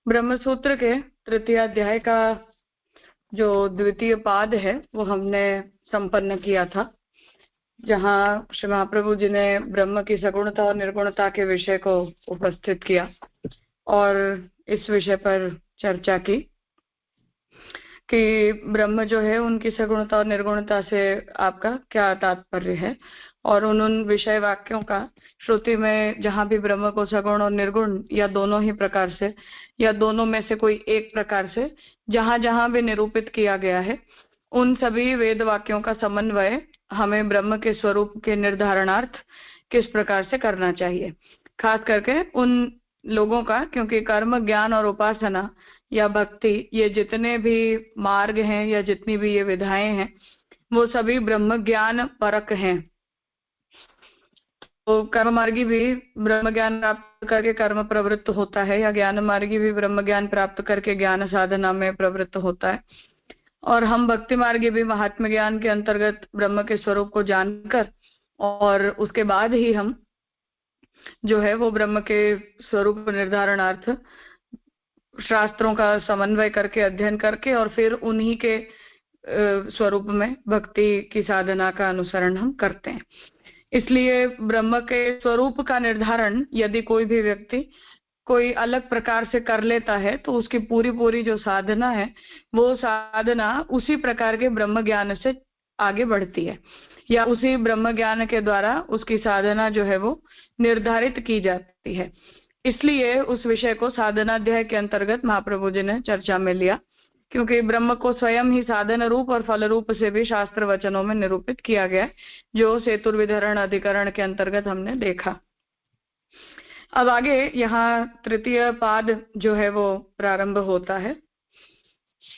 ब्रह्मसूत्र के तृतीय अध्याय का जो द्वितीय पाद है वो हमने संपन्न किया था, जहाँ श्री महाप्रभु जी ने ब्रह्म की सगुणता और निर्गुणता के विषय को उपस्थित किया और इस विषय पर चर्चा की कि ब्रह्म जो है उनकी सगुणता और निर्गुणता से आपका क्या तात्पर्य है, और उन विषय वाक्यों का श्रुति में जहाँ भी ब्रह्म को सगुण और निर्गुण या दोनों ही प्रकार से या दोनों में से कोई एक प्रकार से जहाँ जहाँ भी निरूपित किया गया है, उन सभी वेद वाक्यों का समन्वय हमें ब्रह्म के स्वरूप के निर्धारणार्थ किस प्रकार से करना चाहिए, खास करके उन लोगों का, क्योंकि कर्म, ज्ञान और उपासना या भक्ति, ये जितने भी मार्ग हैं या जितनी भी ये विधाएं हैं, वो सभी ब्रह्म ज्ञान परक हैं। तो कर्म मार्गी भी ब्रह्म ज्ञान प्राप्त करके कर्म प्रवृत्त होता है, या ज्ञान मार्गी भी ब्रह्म ज्ञान प्राप्त करके ज्ञान साधना में प्रवृत्त होता है, और हम भक्ति मार्गी भी महात्म ज्ञान के अंतर्गत ब्रह्म के स्वरूप को जानकर और उसके बाद ही हम जो है वो ब्रह्म के स्वरूप निर्धारणार्थ शास्त्रों का समन्वय करके अध्ययन करके और फिर उन्हीं के स्वरूप में भक्ति की साधना का अनुसरण हम करते हैं। इसलिए ब्रह्म के स्वरूप का निर्धारण यदि कोई भी व्यक्ति कोई अलग प्रकार से कर लेता है तो उसकी पूरी जो साधना है वो साधना उसी प्रकार के ब्रह्म ज्ञान से आगे बढ़ती है, या उसी ब्रह्म ज्ञान के द्वारा उसकी साधना जो है वो निर्धारित की जाती है। इसलिए उस विषय को साधनाध्याय के अंतर्गत महाप्रभु जी ने चर्चा में लिया, क्योंकि ब्रह्म को स्वयं ही साधन रूप और फल रूप से भी शास्त्र वचनों में निरूपित किया गया, जो सेतुर्विधरण अधिकरण के अंतर्गत हमने देखा। अब आगे यहाँ तृतीय पाद जो है वो प्रारंभ होता है।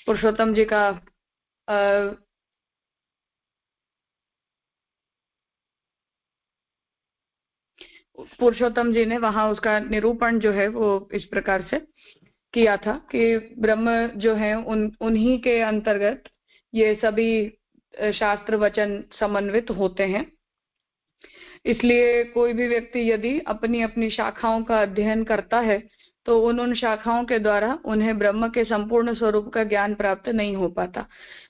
पुरुषोत्तम जी का पुरुषोत्तम जी ने वहां उसका निरूपण जो है वो इस प्रकार से किया था कि ब्रह्म जो है उन्हीं के अंतर्गत ये सभी शास्त्र वचन समन्वित होते हैं। इसलिए कोई भी व्यक्ति यदि अपनी अपनी शाखाओं का अध्ययन करता है तो उन शाखाओं के द्वारा उन्हें ब्रह्म के संपूर्ण स्वरूप का ज्ञान प्राप्त नहीं हो पाता,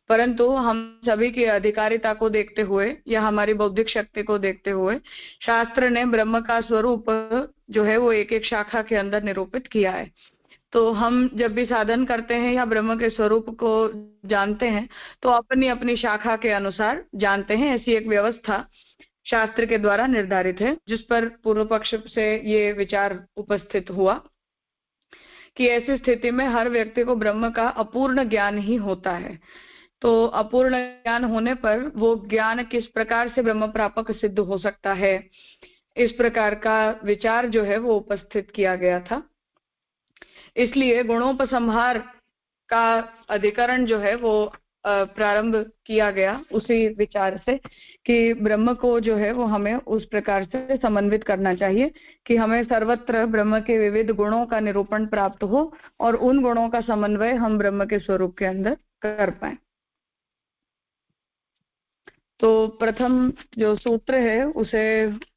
परंतु हम सभी की अधिकारिता को देखते हुए या हमारी बौद्धिक शक्ति को देखते हुए शास्त्र ने ब्रह्म का स्वरूप जो है वो एक एक शाखा के अंदर निरूपित किया है। तो हम जब भी साधन करते हैं या ब्रह्म के स्वरूप को जानते हैं तो अपनी अपनी शाखा के अनुसार जानते हैं। ऐसी एक व्यवस्था शास्त्र के द्वारा निर्धारित है, जिस पर पूर्व पक्ष से ये विचार उपस्थित हुआ कि ऐसी स्थिति में हर व्यक्ति को ब्रह्म का अपूर्ण ज्ञान ही होता है। तो अपूर्ण ज्ञान होने पर वो ज्ञान किस प्रकार से ब्रह्म प्रापक सिद्ध हो सकता है, इस प्रकार का विचार जो है वो उपस्थित किया गया था। इसलिए गुणोपसंहार का अधिकरण जो है वो प्रारंभ किया गया उसी विचार से कि ब्रह्म को जो है वो हमें उस प्रकार से समन्वित करना चाहिए कि हमें सर्वत्र ब्रह्म के विविध गुणों का निरूपण प्राप्त हो और उन गुणों का समन्वय हम ब्रह्म के स्वरूप के अंदर कर पाए। तो प्रथम जो सूत्र है उसे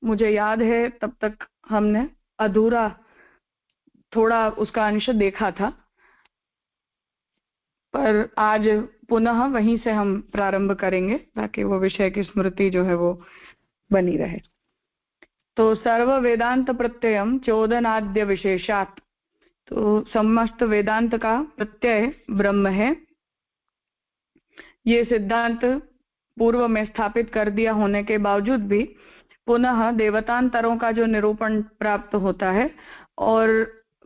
मुझे याद है तब तक हमने अधूरा थोड़ा उसका अंश देखा था, पर आज पुनः वहीं से हम प्रारंभ करेंगे ताकि वो विषय की स्मृति जो है वो बनी रहे। तो सर्व वेदांत प्रत्ययम चोदनाद्य विशेषात, तो समस्त वेदांत का प्रत्यय ब्रह्म है। ये सिद्धांत पूर्व में स्थापित कर दिया होने के बावजूद भी पुनः देवतांतरों का जो निरूपण प्राप्त होता है और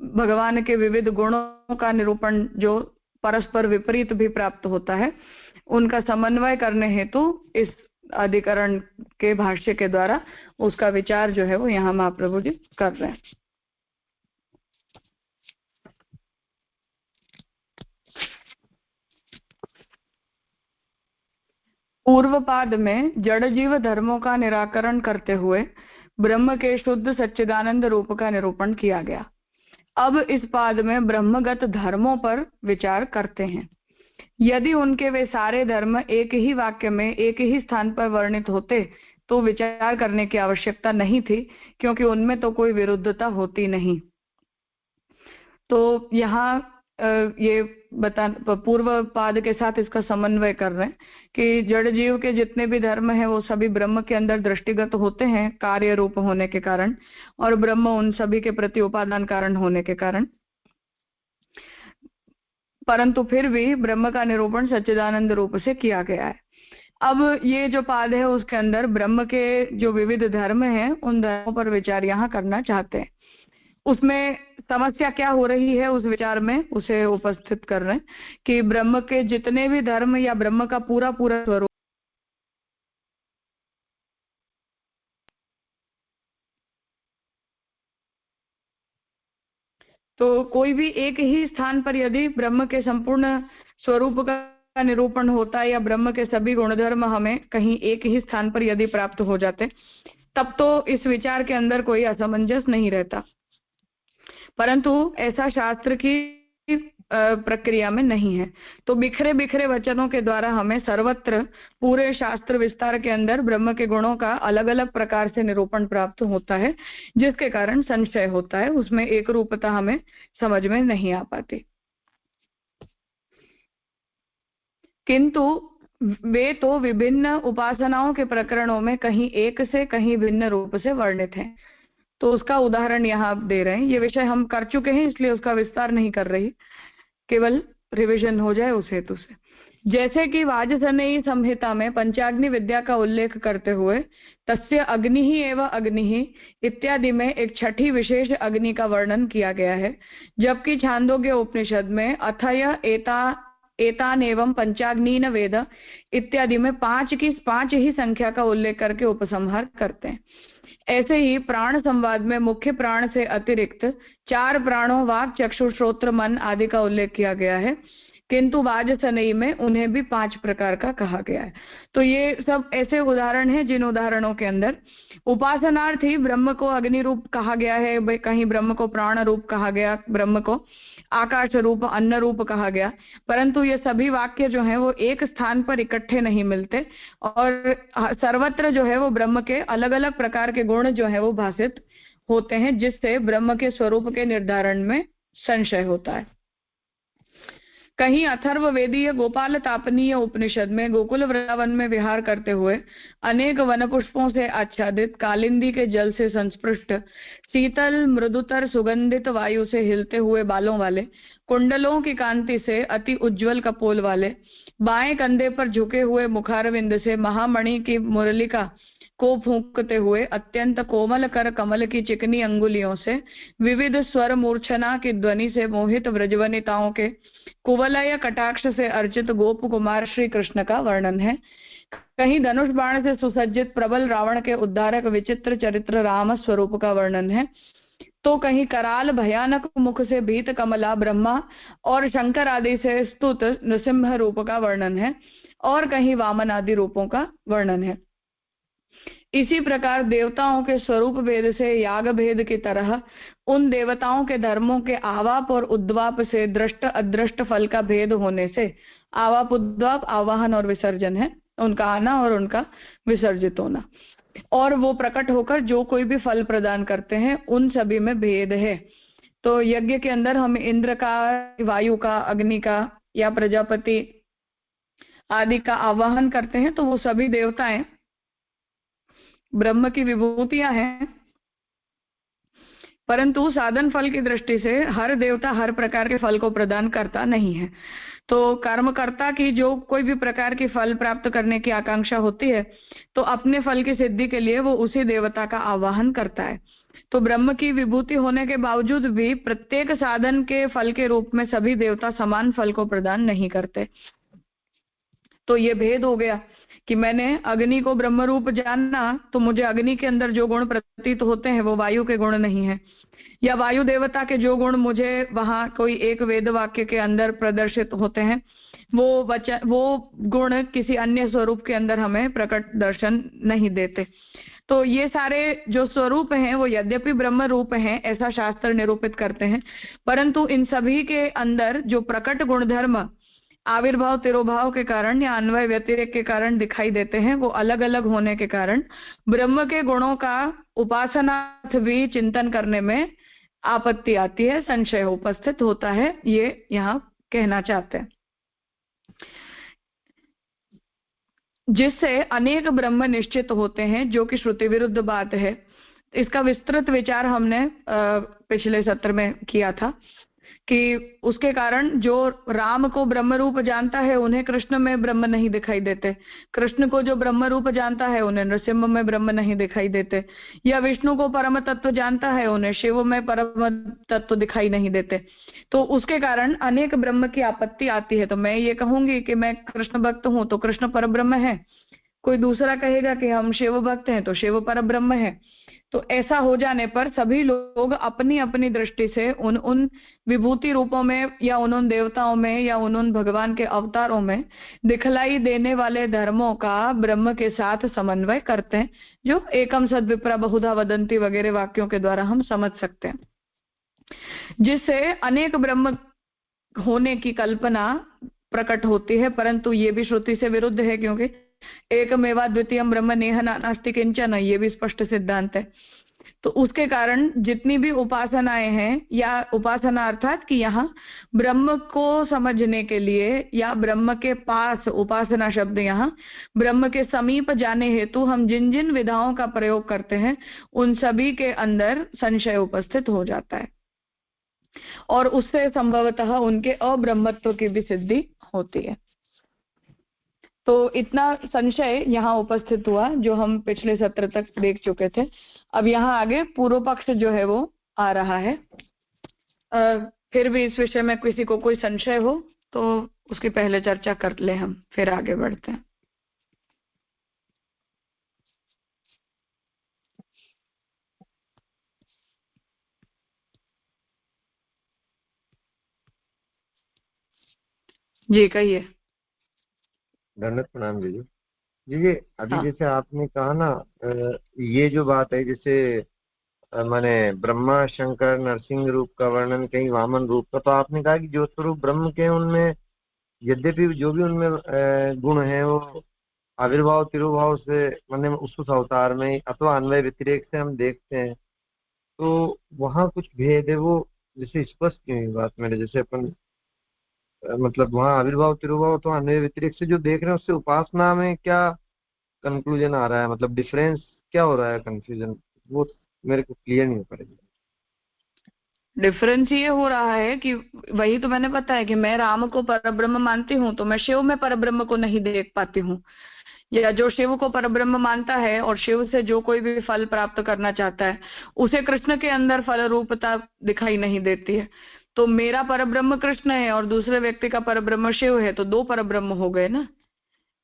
भगवान के विविध गुणों का निरूपण जो परस्पर विपरीत भी प्राप्त होता है, उनका समन्वय करने हेतु इस अधिकरण के भाष्य के द्वारा उसका विचार जो है वो यहाँ महाप्रभु जी कर रहे हैं। पूर्व पाद में जड़ जीव धर्मों का निराकरण करते हुए ब्रह्म के शुद्ध सच्चिदानंद रूप का निरूपण किया गया। अब इस पाद में ब्रह्मगत धर्मों पर विचार करते हैं। यदि उनके वे सारे धर्म एक ही वाक्य में एक ही स्थान पर वर्णित होते तो विचार करने की आवश्यकता नहीं थी, क्योंकि उनमें तो कोई विरुद्धता होती नहीं। तो यहाँ ये पूर्व पाद के साथ इसका समन्वय कर रहे हैं कि जड़ जीव के जितने भी धर्म हैं वो सभी ब्रह्म के अंदर दृष्टिगत होते हैं कार्य रूप होने के कारण, और ब्रह्म उन सभी के प्रति उपादान कारण होने के कारण, परंतु फिर भी ब्रह्म का निरूपण सच्चिदानंद रूप से किया गया है। अब ये जो पाद है उसके अंदर ब्रह्म के जो विविध धर्म हैं उन धर्मों पर विचार यहाँ करना चाहते हैं। उसमें समस्या क्या हो रही है उस विचार में उसे उपस्थित कर रहे हैं कि ब्रह्म के जितने भी धर्म या ब्रह्म का पूरा पूरा स्वरूप, तो कोई भी एक ही स्थान पर यदि ब्रह्म के संपूर्ण स्वरूप का निरूपण होता है या ब्रह्म के सभी गुणधर्म हमें कहीं एक ही स्थान पर यदि प्राप्त हो जाते, तब तो इस विचार के अंदर कोई असमंजस नहीं रहता। परंतु ऐसा शास्त्र की प्रक्रिया में नहीं है। तो बिखरे बिखरे वचनों के द्वारा हमें सर्वत्र पूरे शास्त्र विस्तार के अंदर ब्रह्म के गुणों का अलग अलग प्रकार से निरूपण प्राप्त होता है, जिसके कारण संशय होता है, उसमें एक रूपता हमें समझ में नहीं आ पाती। किंतु वे तो विभिन्न उपासनाओं के प्रकरणों में कहीं एक से कहीं भिन्न रूप से वर्णित हैं। तो उसका उदाहरण यहाँ दे रहे हैं। ये विषय हम कर चुके हैं इसलिए उसका विस्तार नहीं कर रही, केवल रिवीजन हो जाए उस हेतु से। जैसे कि वाजसनेयी संहिता में पंचाग्नि विद्या का उल्लेख करते हुए तस्य अग्नि ही एवं अग्नि ही इत्यादि में एक छठी विशेष अग्नि का वर्णन किया गया है, जबकि छांदोग्य उपनिषद में अथय एतान एवं पंचाग्निन वेद इत्यादि में 5 ही संख्या का उल्लेख करके उपसंहार करते हैं। ऐसे ही प्राण संवाद में मुख्य प्राण से अतिरिक्त 4 प्राणों वाक चक्षु श्रोत्र मन आदि का उल्लेख किया गया है, किंतु वाजसनेयी में उन्हें भी 5 प्रकार का कहा गया है। तो ये सब ऐसे उदाहरण हैं जिन उदाहरणों के अंदर उपासनार्थी ब्रह्म को अग्नि रूप कहा गया है, कहीं ब्रह्म को प्राण रूप कहा गया, ब्रह्म को आकाश रूप अन्न रूप कहा गया, परंतु ये सभी वाक्य जो हैं वो एक स्थान पर इकट्ठे नहीं मिलते और सर्वत्र जो है वो ब्रह्म के अलग अलग प्रकार के गुण जो है वो भाषित होते हैं, जिससे ब्रह्म के स्वरूप के निर्धारण में संशय होता है। कहीं अथर्ववेदीय गोपाल तापनीय उपनिषद में गोकुल वृंदावन में विहार करते हुए अनेक वन पुष्पों से आच्छादित कालिंदी के जल से संस्पृष्ट शीतल मृदुतर सुगंधित वायु से हिलते हुए बालों वाले, कुंडलों की कांति से अति उज्जवल कपोल वाले, बाएं कंधे पर झुके हुए मुखारविंद से महामणि की मुरलिका को फूंकते हुए अत्यंत कोमल कर कमल की चिकनी अंगुलियों से विविध स्वर मूर्छना की ध्वनि से मोहित व्रजवनिताओं के कुवलय कटाक्ष से अर्चित गोप कुमार श्री कृष्ण का वर्णन है। कहीं धनुष बाण से सुसज्जित प्रबल रावण के उद्धारक विचित्र चरित्र राम स्वरूप का वर्णन है, तो कहीं कराल भयानक मुख से भीत कमला ब्रह्मा और शंकर आदि से स्तुत नृसिंह रूप का वर्णन है, और कहीं वामन आदि रूपों का वर्णन है। इसी प्रकार देवताओं के स्वरूप भेद से याग भेद की तरह उन देवताओं के धर्मों के आवाप और उद्वाप से दृष्ट अदृष्ट फल का भेद होने से आवाप उद्वाप आवाहन और विसर्जन है, उनका आना और उनका विसर्जित होना, और वो प्रकट होकर जो कोई भी फल प्रदान करते हैं उन सभी में भेद है। तो यज्ञ के अंदर हम इंद्र का, वायु का, अग्नि का या प्रजापति आदि का आवाहन करते हैं, तो वो सभी देवताएं ब्रह्म की विभूतियां हैं, परंतु साधन फल की दृष्टि से हर देवता हर प्रकार के फल को प्रदान करता नहीं है। तो कर्मकर्ता की जो कोई भी प्रकार की फल प्राप्त करने की आकांक्षा होती है, तो अपने फल की सिद्धि के लिए वो उसी देवता का आवाहन करता है। तो ब्रह्म की विभूति होने के बावजूद भी प्रत्येक साधन के फल के रूप में सभी देवता समान फल को प्रदान नहीं करते। तो ये भेद हो गया कि मैंने अग्नि को ब्रह्म रूप जाना, तो मुझे अग्नि के अंदर जो गुण प्रतीत होते हैं वो वायु के गुण नहीं है, या वायु देवता के जो गुण मुझे वहां कोई एक वेद वाक्य के अंदर प्रदर्शित होते हैं वो गुण किसी अन्य स्वरूप के अंदर हमें प्रकट दर्शन नहीं देते। तो ये सारे जो स्वरूप हैं वो यद्यपि ब्रह्म रूप हैं ऐसा शास्त्र निरूपित करते हैं, परंतु इन सभी के अंदर जो प्रकट गुणधर्म आविर्भाव तिरोभाव के कारण या अन्वय व्यतिरेक के कारण दिखाई देते हैं, वो अलग अलग होने के कारण ब्रह्म के गुणों का उपासनार्थ भी चिंतन करने में आपत्ति आती है, संशय उपस्थित होता है, ये यहाँ कहना चाहते हैं। जिससे अनेक ब्रह्म निश्चित होते हैं, जो कि श्रुति विरुद्ध बात है। इसका विस्तृत विचार हमने पिछले सत्र में किया था कि उसके कारण जो राम को ब्रह्म रूप जानता है उन्हें कृष्ण में ब्रह्म नहीं दिखाई देते, कृष्ण को जो ब्रह्म रूप जानता है उन्हें नृसिंह में ब्रह्म नहीं दिखाई देते, या विष्णु को परम तत्व जानता है उन्हें शिव में परम तत्व दिखाई नहीं देते। तो उसके कारण अनेक ब्रह्म की आपत्ति आती है। तो मैं ये कहूंगी कि मैं कृष्ण भक्त हूं तो कृष्ण पर ब्रह्म है, कोई दूसरा कहेगा कि हम शिव भक्त हैं तो शिव पर ब्रह्म है। तो ऐसा हो जाने पर सभी लोग अपनी अपनी दृष्टि से उन उन विभूति रूपों में या उन देवताओं में या उन भगवान के अवतारों में दिखलाई देने वाले धर्मों का ब्रह्म के साथ समन्वय करते हैं, जो एकम सद विप्रा बहुधा वदंती वगैरह वाक्यों के द्वारा हम समझ सकते हैं। जिससे अनेक ब्रह्म होने की कल्पना प्रकट होती है, परंतु ये भी श्रुति से विरुद्ध है, क्योंकि एकमेवा द्वितीयम ब्रह्म नेह नास्ति किंचन, ये भी स्पष्ट सिद्धांत है। तो उसके कारण जितनी भी उपासनाएं हैं, या उपासना अर्थात कि यहाँ ब्रह्म को समझने के लिए या ब्रह्म के पास, उपासना शब्द यहाँ ब्रह्म के समीप जाने हेतु हम जिन जिन विधाओं का प्रयोग करते हैं उन सभी के अंदर संशय उपस्थित हो जाता है, और उससे संभवतः उनके अब्रह्मत्व की भी सिद्धि होती है। तो इतना संशय यहाँ उपस्थित हुआ जो हम पिछले सत्र तक देख चुके थे। अब यहाँ आगे पूर्व पक्ष जो है वो आ रहा है। फिर भी इस विषय में किसी को कोई संशय हो तो उसकी पहले चर्चा कर ले, हम फिर आगे बढ़ते हैं। जी कहिए। दंडवत प्रणाम जी। जी अभी जैसे आपने कहा ना, ये जो बात है, जैसे माने ब्रह्मा शंकर नरसिंह रूप का वर्णन, कहीं वामन रूप का, तो आपने कहा कि जो स्वरूप ब्रह्म के उनमें यद्यपि जो भी उनमें गुण है वो आविर्भाव तिरुभाव से, माने उस अवतार में अथवा अन्वय व्यतिरेक से हम देखते हैं, तो वहाँ कुछ भेद है, वो जैसे स्पष्ट क्यों हुई बात मेरे, जैसे अपन मतलब वहाँ आविर्भाव तिरुभाव तो अन्वय व्यतिरेक से जो देख रहे हैं उससे उपासना में क्या कंक्लूजन आ रहा है, मतलब डिफरेंस क्या हो रहा है, कंफ्यूजन वो मेरे को क्लियर नहीं हो पा रही। डिफरेंस ये हो रहा है कि वही तो मैंने बताया कि मैं राम को परब्रह्म मानती हूँ तो मैं शिव में परब्रह्म को नहीं देख पाती हूँ, या जो शिव को परब्रह्म मानता है और शिव से जो कोई भी फल प्राप्त करना चाहता है उसे कृष्ण के अंदर फल रूपता दिखाई नहीं देती है। तो मेरा परब्रह्म कृष्ण है और दूसरे व्यक्ति का परब्रह्म शिव है, तो दो परब्रह्म हो गए ना।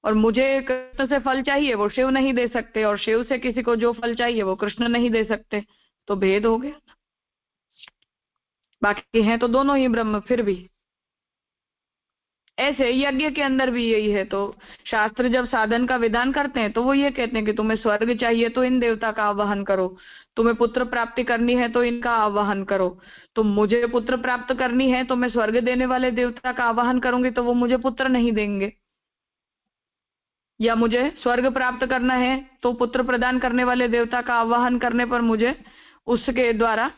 और मुझे कृष्ण से फल चाहिए वो शिव नहीं दे सकते, और शिव से किसी को जो फल चाहिए वो कृष्ण नहीं दे सकते, तो भेद हो गया। बाकी हैं तो दोनों ही ब्रह्म फिर भी। ऐसे यज्ञ के अंदर भी यही है। तो शास्त्र जब साधन का विधान करते हैं तो वो ये कहते हैं कि तुम्हें स्वर्ग चाहिए तो इन देवता का आवाहन करो, तुम्हें पुत्र प्राप्ति करनी है तो इनका आवाहन करो। तो मुझे पुत्र प्राप्त करनी है तो मैं स्वर्ग देने वाले देवता का आवाहन करूंगी तो वो मुझे पुत्र नहीं देंगे, या मुझे स्वर्ग प्राप्त करना है तो पुत्र प्रदान करने वाले देवता का आवाहन करने पर मुझे उसके द्वारा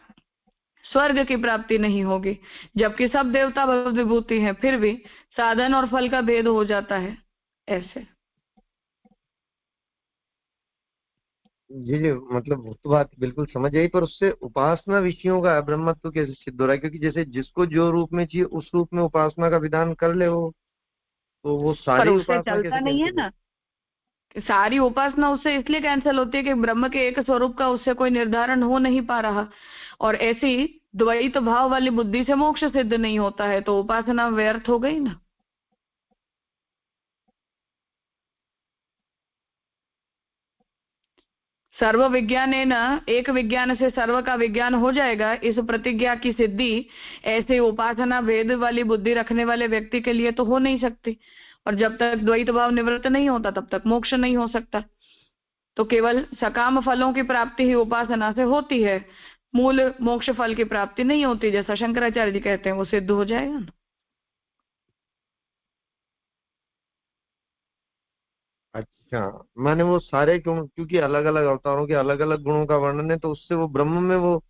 स्वर्ग की प्राप्ति नहीं होगी। जबकि सब देवता भगवत विभूति हैं, फिर भी साधन और फल का भेद हो जाता है ऐसे। जी जी, मतलब वो तो बात बिल्कुल समझ आई, पर उससे उपासना विषयों का ब्रह्मत्व कैसे सिद्ध हो रहा है, क्योंकि जैसे जिसको जो रूप में चाहिए उस रूप में उपासना का विधान कर ले वो, तो वो पर सारी उससे उपासना चलता कैसे नहीं है कैंसिल हो। ना, सारी उपासना उससे इसलिए कैंसिल होती है कि ब्रह्म के एक स्वरूप का उससे कोई निर्धारण हो नहीं पा रहा, और ऐसी द्वैत भाव वाली बुद्धि से मोक्ष सिद्ध नहीं होता है, तो उपासना व्यर्थ हो गई ना। सर्व विज्ञान है ना, एक विज्ञान से सर्व का विज्ञान हो जाएगा, इस प्रतिज्ञा की सिद्धि ऐसे उपासना भेद वाली बुद्धि रखने वाले व्यक्ति के लिए तो हो नहीं सकती। और जब तक द्वैत भाव निवृत्त नहीं होता तब तक मोक्ष नहीं हो सकता। तो केवल सकाम फलों की प्राप्ति ही उपासना से होती है, मूल मोक्ष फल की प्राप्ति नहीं होती, जैसा शंकराचार्य जी कहते हैं वो सिद्ध हो जाएगा ना। अच्छा, मैंने वो सारे क्योंकि अलग अलग अवतारों के अलग अलग गुणों का वर्णन है, तो उससे वो ब्रह्म में वो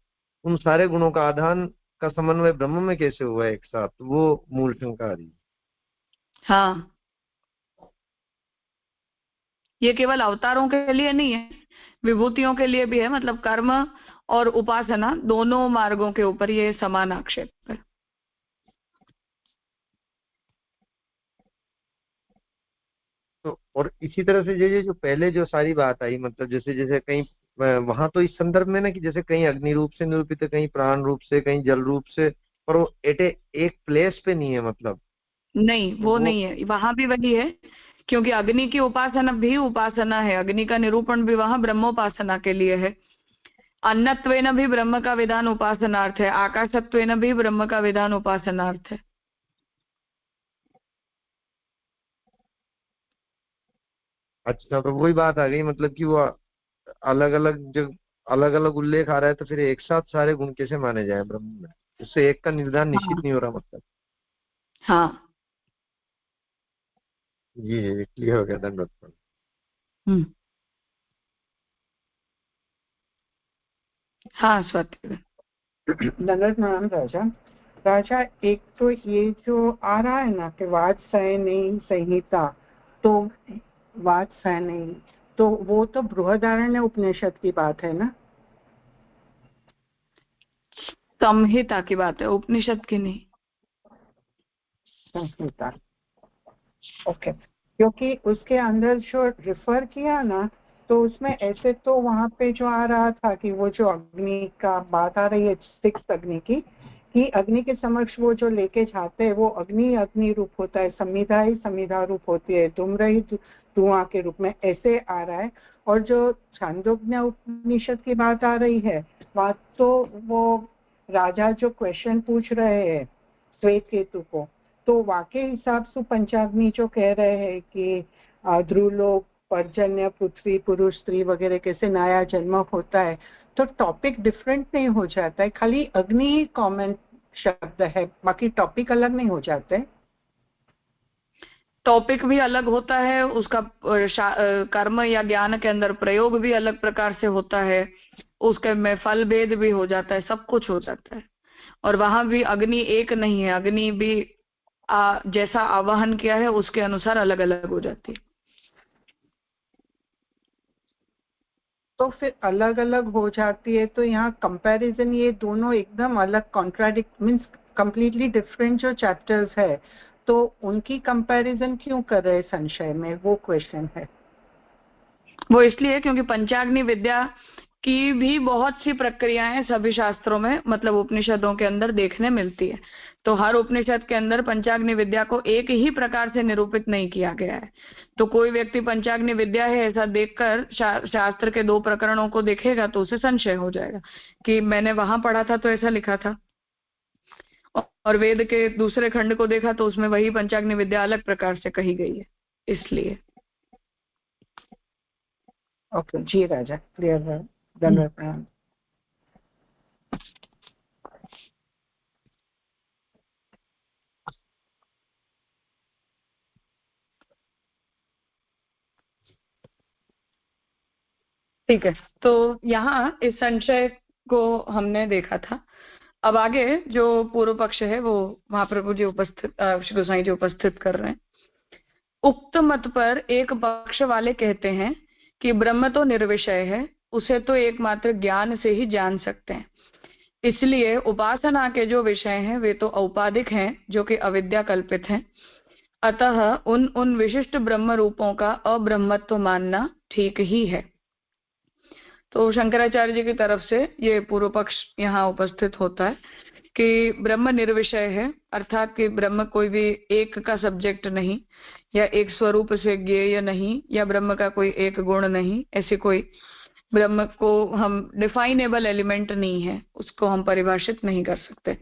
उन सारे गुणों का आधान का समन्वय ब्रह्म में कैसे हुआ एक साथ, वो मूल शंका आ रही है। हाँ, ये केवल अवतारों के लिए नहीं है, विभूतियों के लिए भी है। मतलब कर्म और उपासना दोनों मार्गों के ऊपर ये समान आक्षेप है। तो और इसी तरह से ये जो पहले जो सारी बात आई, मतलब जैसे जैसे कहीं वहां तो इस संदर्भ में ना कि जैसे कहीं अग्नि रूप से निरूपित है, कहीं प्राण रूप से, कहीं जल रूप से, पर वो एक प्लेस पे नहीं है मतलब। नहीं, तो वो वो नहीं है, वहां भी वही है, क्योंकि अग्नि की उपासना भी उपासना है। अग्नि का निरूपण भी वहां ब्रह्मोपासना के लिए है। अन्नत्वेन भी ब्रह्म का विधान उपासनार्थ है, आकाशत्वेन भी ब्रह्म का विधान उपासनार्थ है। अच्छा, तो वही बात आ गई मतलब कि वो अलग अलग जो अलग अलग उल्लेख आ रहा है, तो फिर एक साथ सारे गुण कैसे माने जाए ब्रह्म में? उससे एक का निर्धारण निश्चित हाँ नहीं हो रहा मतलब। हाँ। जी जी, क्लियर हो गया, धन्यवाद। हम्म। हाँ स्वाति। दंडवत प्रणाम राजा। राजा, एक तो ये जो आ रहा है ना कि वात्सायनी संहिता, तो वात्सायनी तो वो तो बृहदारण्य उपनिषद की बात है ना? संहिता की बात है, उपनिषद की नहीं। संहिता, ओके। क्योंकि उसके अंदर जो रिफर किया ना, तो उसमें ऐसे तो वहां पे जो आ रहा था कि वो जो अग्नि का बात आ रही है, 6 अग्नि की, कि अग्नि के समक्ष वो जो लेके जाते हैं वो अग्नि अग्नि रूप होता है, संविधा ही संविधा रूप होती है, धूम्र ही धुआं के रूप में, ऐसे आ रहा है। और जो छांदोग्य उपनिषद की बात आ रही है, वहां तो वो राजा जो क्वेश्चन पूछ रहे हैं श्वेत केतु को, तो वाकई हिसाब से पंचाग्नि जो कह रहे हैं कि ध्रुवलोक, पर्जन्य, पृथ्वी, पुरुष, स्त्री वगैरह कैसे नया जन्म होता है, तो टॉपिक डिफरेंट नहीं हो जाता है, खाली अग्नि ही कॉमन शब्द है, बाकी टॉपिक अलग नहीं हो जाते। टॉपिक भी अलग होता है, उसका कर्म या ज्ञान के अंदर प्रयोग भी अलग प्रकार से होता है, उसके में फल भेद भी हो जाता है, सब कुछ हो जाता है। और वहां भी अग्नि एक नहीं है, अग्नि भी जैसा आवाहन किया है उसके अनुसार अलग अलग हो जाती है। तो फिर अलग अलग हो जाती है, तो यहाँ कंपैरिजन, ये दोनों एकदम अलग, कॉन्ट्राडिक्ट मीन्स कंप्लीटली डिफरेंट जो चैप्टर्स है, तो उनकी कंपैरिजन क्यों कर रहे हैं संशय में, वो क्वेश्चन है। वो इसलिए क्योंकि पंचाग्नि विद्या की भी बहुत सी प्रक्रियाएं सभी शास्त्रों में, मतलब उपनिषदों के अंदर देखने मिलती है। तो हर उपनिषद के अंदर पंचाग्नि विद्या को एक ही प्रकार से निरूपित नहीं किया गया है। तो कोई व्यक्ति पंचाग्नि विद्या है ऐसा देखकर शास्त्र के 2 प्रकरणों को देखेगा तो उसे संशय हो जाएगा कि मैंने वहां पढ़ा था तो ऐसा लिखा था, और वेद के दूसरे खंड को देखा तो उसमें वही पंचाग्नि विद्या अलग प्रकार से कही गई है, इसलिए। ओके जी राजा, क्लियर है, धन्यवाद प्रणाम। ठीक है, तो यहाँ इस संशय को हमने देखा था। अब आगे जो पूर्व पक्ष है वो महाप्रभु जी उपस्थित, श्री गोसाई जी उपस्थित कर रहे हैं। उक्त मत पर एक पक्ष वाले कहते हैं कि ब्रह्म तो निर्विषय है, उसे तो एकमात्र ज्ञान से ही जान सकते हैं, इसलिए उपासना के जो विषय हैं वे तो औपाधिक हैं जो कि अविद्या कल्पित हैं। अतः उन उन विशिष्ट ब्रह्म रूपों का अब्रह्मत्व मानना ठीक ही है। तो शंकराचार्य जी की तरफ से ये पूर्व पक्ष यहाँ उपस्थित होता है कि ब्रह्म निर्विषय है, अर्थात कि ब्रह्म कोई भी एक का सब्जेक्ट नहीं, या एक स्वरूप से ज्ञेय नहीं, या ब्रह्म का कोई एक गुण नहीं, ऐसे कोई ब्रह्म को हम डिफाइनेबल एलिमेंट नहीं है, उसको हम परिभाषित नहीं कर सकते।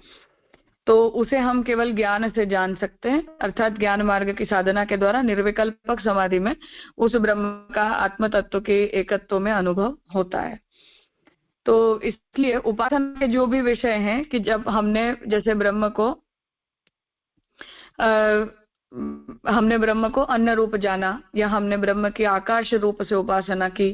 तो उसे हम केवल ज्ञान से जान सकते हैं, अर्थात ज्ञान मार्ग की साधना के द्वारा निर्विकल्पक समाधि में उस ब्रह्म का आत्म तत्व के एकत्व में अनुभव होता है। तो इसलिए उपासना के जो भी विषय हैं कि जब हमने जैसे ब्रह्म को हमने ब्रह्म को अन्न रूप जाना या हमने ब्रह्म की आकाश रूप से उपासना की,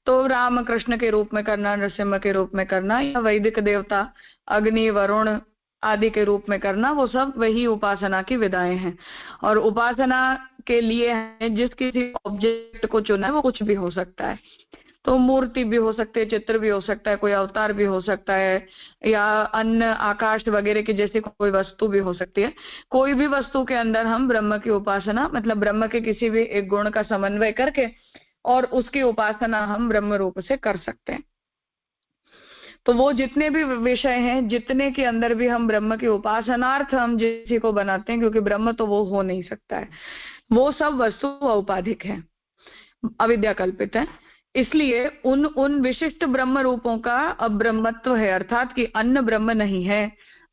तो राम कृष्ण के रूप में करना, नरसिंह के रूप में करना, या वैदिक देवता अग्नि वरुण आदि के रूप में करना, वो सब वही उपासना की विधाएं हैं। और उपासना के लिए जिस किसी ऑब्जेक्ट को चुना है वो कुछ भी हो सकता है, तो मूर्ति भी हो सकती है, चित्र भी हो सकता है, कोई अवतार भी हो सकता है, या अन्न आकाश वगैरह की जैसी कोई वस्तु भी हो सकती है। कोई भी वस्तु के अंदर हम ब्रह्म की उपासना, मतलब ब्रह्म के किसी भी एक गुण का समन्वय करके और उसकी उपासना हम ब्रह्म रूप से कर सकते हैं। तो वो जितने भी विषय हैं, जितने के अंदर भी हम ब्रह्म की उपासनार्थ हम जिसी को बनाते हैं, क्योंकि ब्रह्म तो वो हो नहीं सकता है, वो सब वस्तु औपाधिक है, अविद्या कल्पित है। इसलिए उन विशिष्ट ब्रह्म रूपों का अब्रह्मत्व है, अर्थात कि अन्न ब्रह्म नहीं है,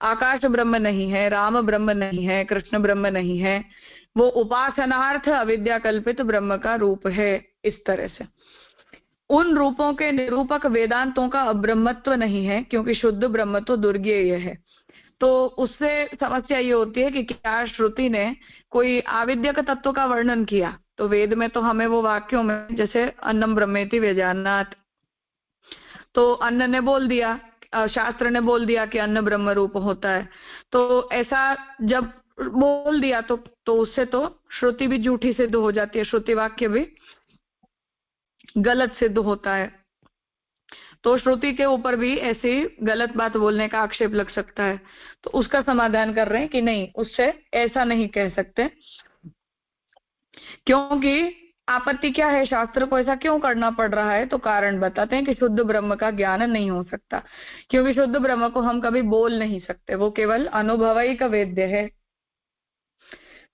आकाश ब्रह्म नहीं है, राम ब्रह्म नहीं है, कृष्ण ब्रह्म नहीं है, वो उपासनार्थ अविद्या कल्पित ब्रह्म का रूप है। इस तरह से उन रूपों के निरूपक वेदांतों का अब्रह्मत्व नहीं है, क्योंकि शुद्ध ब्रह्म तो दुर्ज्ञेय है। तो उससे समस्या ये होती है कि क्या श्रुति ने कोई आविद्यक तत्व का वर्णन किया, तो वेद में तो हमें वो वाक्यों में, जैसे अन्नम ब्रह्मेति वेजानात, तो अन्न ने बोल दिया, शास्त्र ने बोल दिया कि अन्न ब्रह्म रूप होता है, तो ऐसा जब बोल दिया तो उससे तो श्रुति भी झूठी सिद्ध हो जाती है, श्रुति वाक्य भी गलत सिद्ध होता है। तो श्रुति के ऊपर भी ऐसी गलत बात बोलने का आक्षेप लग सकता है, तो उसका समाधान कर रहे हैं कि नहीं, उससे ऐसा नहीं कह सकते। क्योंकि आपत्ति क्या है, शास्त्र को ऐसा क्यों करना पड़ रहा है, तो कारण बताते हैं कि शुद्ध ब्रह्म का ज्ञान नहीं हो सकता, क्योंकि शुद्ध ब्रह्म को हम कभी बोल नहीं सकते, वो केवल अनुभवैक वेद्य है।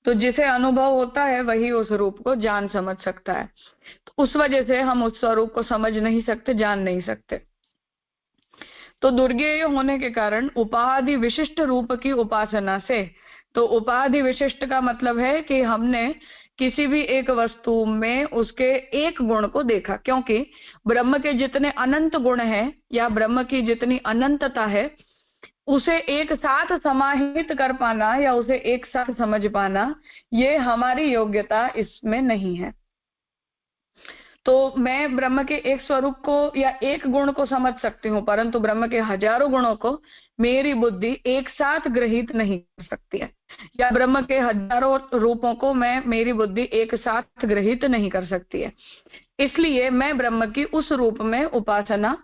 तो जिसे अनुभव होता है वही उस रूप को जान समझ सकता है, तो उस वजह से हम उस स्वरूप को समझ नहीं सकते, जान नहीं सकते। तो दुर्ज्ञेय होने के कारण उपाधि विशिष्ट रूप की उपासना से, तो उपाधि विशिष्ट का मतलब है कि हमने किसी भी एक वस्तु में उसके एक गुण को देखा, क्योंकि ब्रह्म के जितने अनंत गुण हैं या ब्रह्म की जितनी अनंतता है, उसे एक साथ समाहित कर पाना या उसे एक साथ समझ पाना, ये हमारी योग्यता इसमें नहीं है। तो मैं ब्रह्म के एक स्वरूप को या एक गुण को समझ सकती हूँ, परंतु ब्रह्म के हजारों गुणों को मेरी बुद्धि एक साथ ग्रहित नहीं कर सकती है, या ब्रह्म के हजारों रूपों को मेरी बुद्धि एक साथ ग्रहित नहीं कर सकती है। इसलिए मैं ब्रह्म की उस रूप में उपासना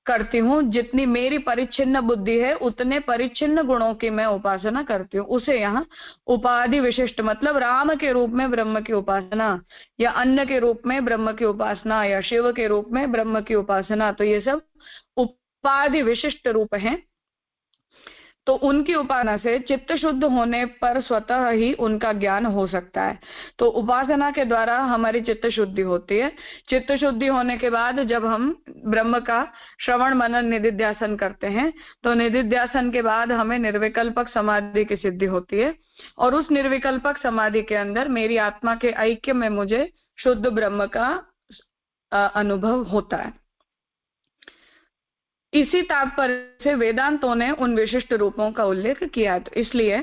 करती हूँ, जितनी मेरी परिच्छिन्न बुद्धि है उतने परिच्छिन्न गुणों की मैं उपासना करती हूँ। उसे यहाँ उपाधि विशिष्ट, मतलब राम के रूप में ब्रह्म की उपासना, या अन्न के रूप में ब्रह्म की उपासना, या शिव के रूप में ब्रह्म की उपासना, तो ये सब उपाधि विशिष्ट रूप हैं। तो उनकी उपासना से चित्त शुद्ध होने पर स्वतः ही उनका ज्ञान हो सकता है। तो उपासना के द्वारा हमारी चित्त शुद्धि होती है। चित्त शुद्धि होने के बाद जब हम ब्रह्म का श्रवण मनन निधिध्यासन करते हैं, तो निधिध्यासन के बाद हमें निर्विकल्पक समाधि की सिद्धि होती है, और उस निर्विकल्पक समाधि के अंदर मेरी आत्मा के ऐक्य में मुझे शुद्ध ब्रह्म का अनुभव होता है। इसी तात्पर्य से वेदांतों ने उन विशिष्ट रूपों का उल्लेख किया। तो इसलिए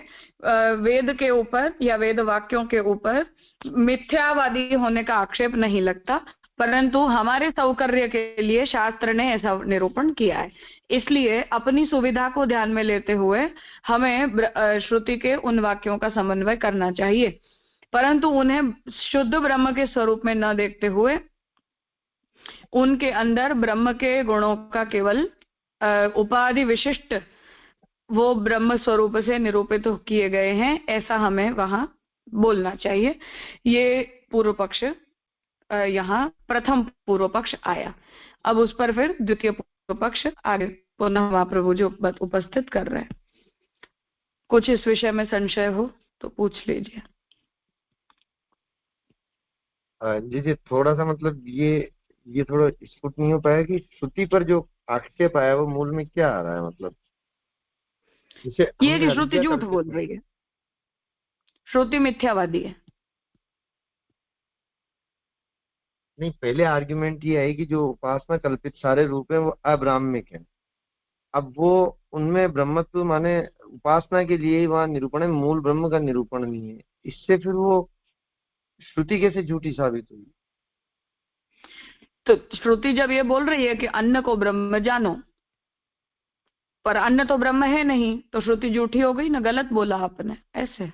वेद के ऊपर या वेद वाक्यों के ऊपर मिथ्यावादी होने का आक्षेप नहीं लगता, परंतु हमारे सौकर्य के लिए शास्त्र ने ऐसा निरूपण किया है। इसलिए अपनी सुविधा को ध्यान में लेते हुए हमें श्रुति के उन वाक्यों का समन्वय करना चाहिए, परंतु उन्हें शुद्ध ब्रह्म के स्वरूप में न देखते हुए उनके अंदर ब्रह्म के गुणों का केवल उपाधि विशिष्ट वो ब्रह्म स्वरूप से निरूपित किए गए हैं, ऐसा हमें वहां बोलना चाहिए। ये पूर्व पक्ष, यहाँ प्रथम पूर्व पक्ष आया। अब उस पर फिर द्वितीय पूर्व पक्ष आगे पुनः महाप्रभु जो उपस्थित कर रहे हैं। कुछ इस विषय में संशय हो तो पूछ लीजिए। जी, थोड़ा सा मतलब ये थोड़ा स्फुट नहीं हो पाया कि श्रुति पर जो आक्षेप आया वो मूल में क्या आ रहा है, मतलब ये कि श्रुति झूठ बोल रही है, श्रुति मिथ्यावादी है। नहीं, पहले आर्ग्यूमेंट ये है कि जो उपासना कल्पित सारे रूप है वो अब्राह्मिक है, अब वो उनमें ब्रह्मत्व माने उपासना के लिए ही वहां निरूपण है, मूल ब्रह्म का निरूपण नहीं है। इससे फिर वो श्रुति कैसे झूठी साबित हुई? तो श्रुति जब ये बोल रही है कि अन्न को ब्रह्म जानो, पर अन्न तो ब्रह्म है नहीं, तो श्रुति झूठी हो गई ना, गलत बोला आपने ऐसे।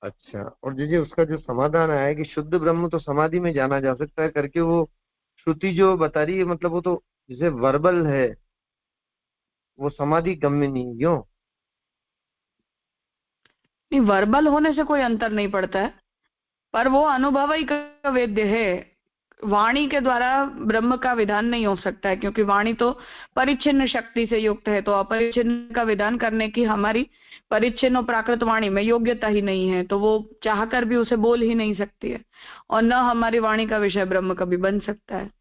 अच्छा, और जैसे उसका जो समाधान आया कि शुद्ध ब्रह्म तो समाधि में जाना जा सकता है करके, वो श्रुति जो बता रही है मतलब वो तो जैसे वर्बल है, वो समाधि गम्य नहीं, क्यों? नहीं, वर्बल होने से कोई अंतर नहीं पड़ता है, पर वो अनुभवई का वेद्य है। वाणी के द्वारा ब्रह्म का विधान नहीं हो सकता है, क्योंकि वाणी तो परिच्छिन्न शक्ति से युक्त है, तो अपरिच्छिन्न का विधान करने की हमारी परिच्छिन्न और प्राकृत वाणी में योग्यता ही नहीं है, तो वो चाहकर भी उसे बोल ही नहीं सकती है, और न हमारी वाणी का विषय ब्रह्म कभी बन सकता है।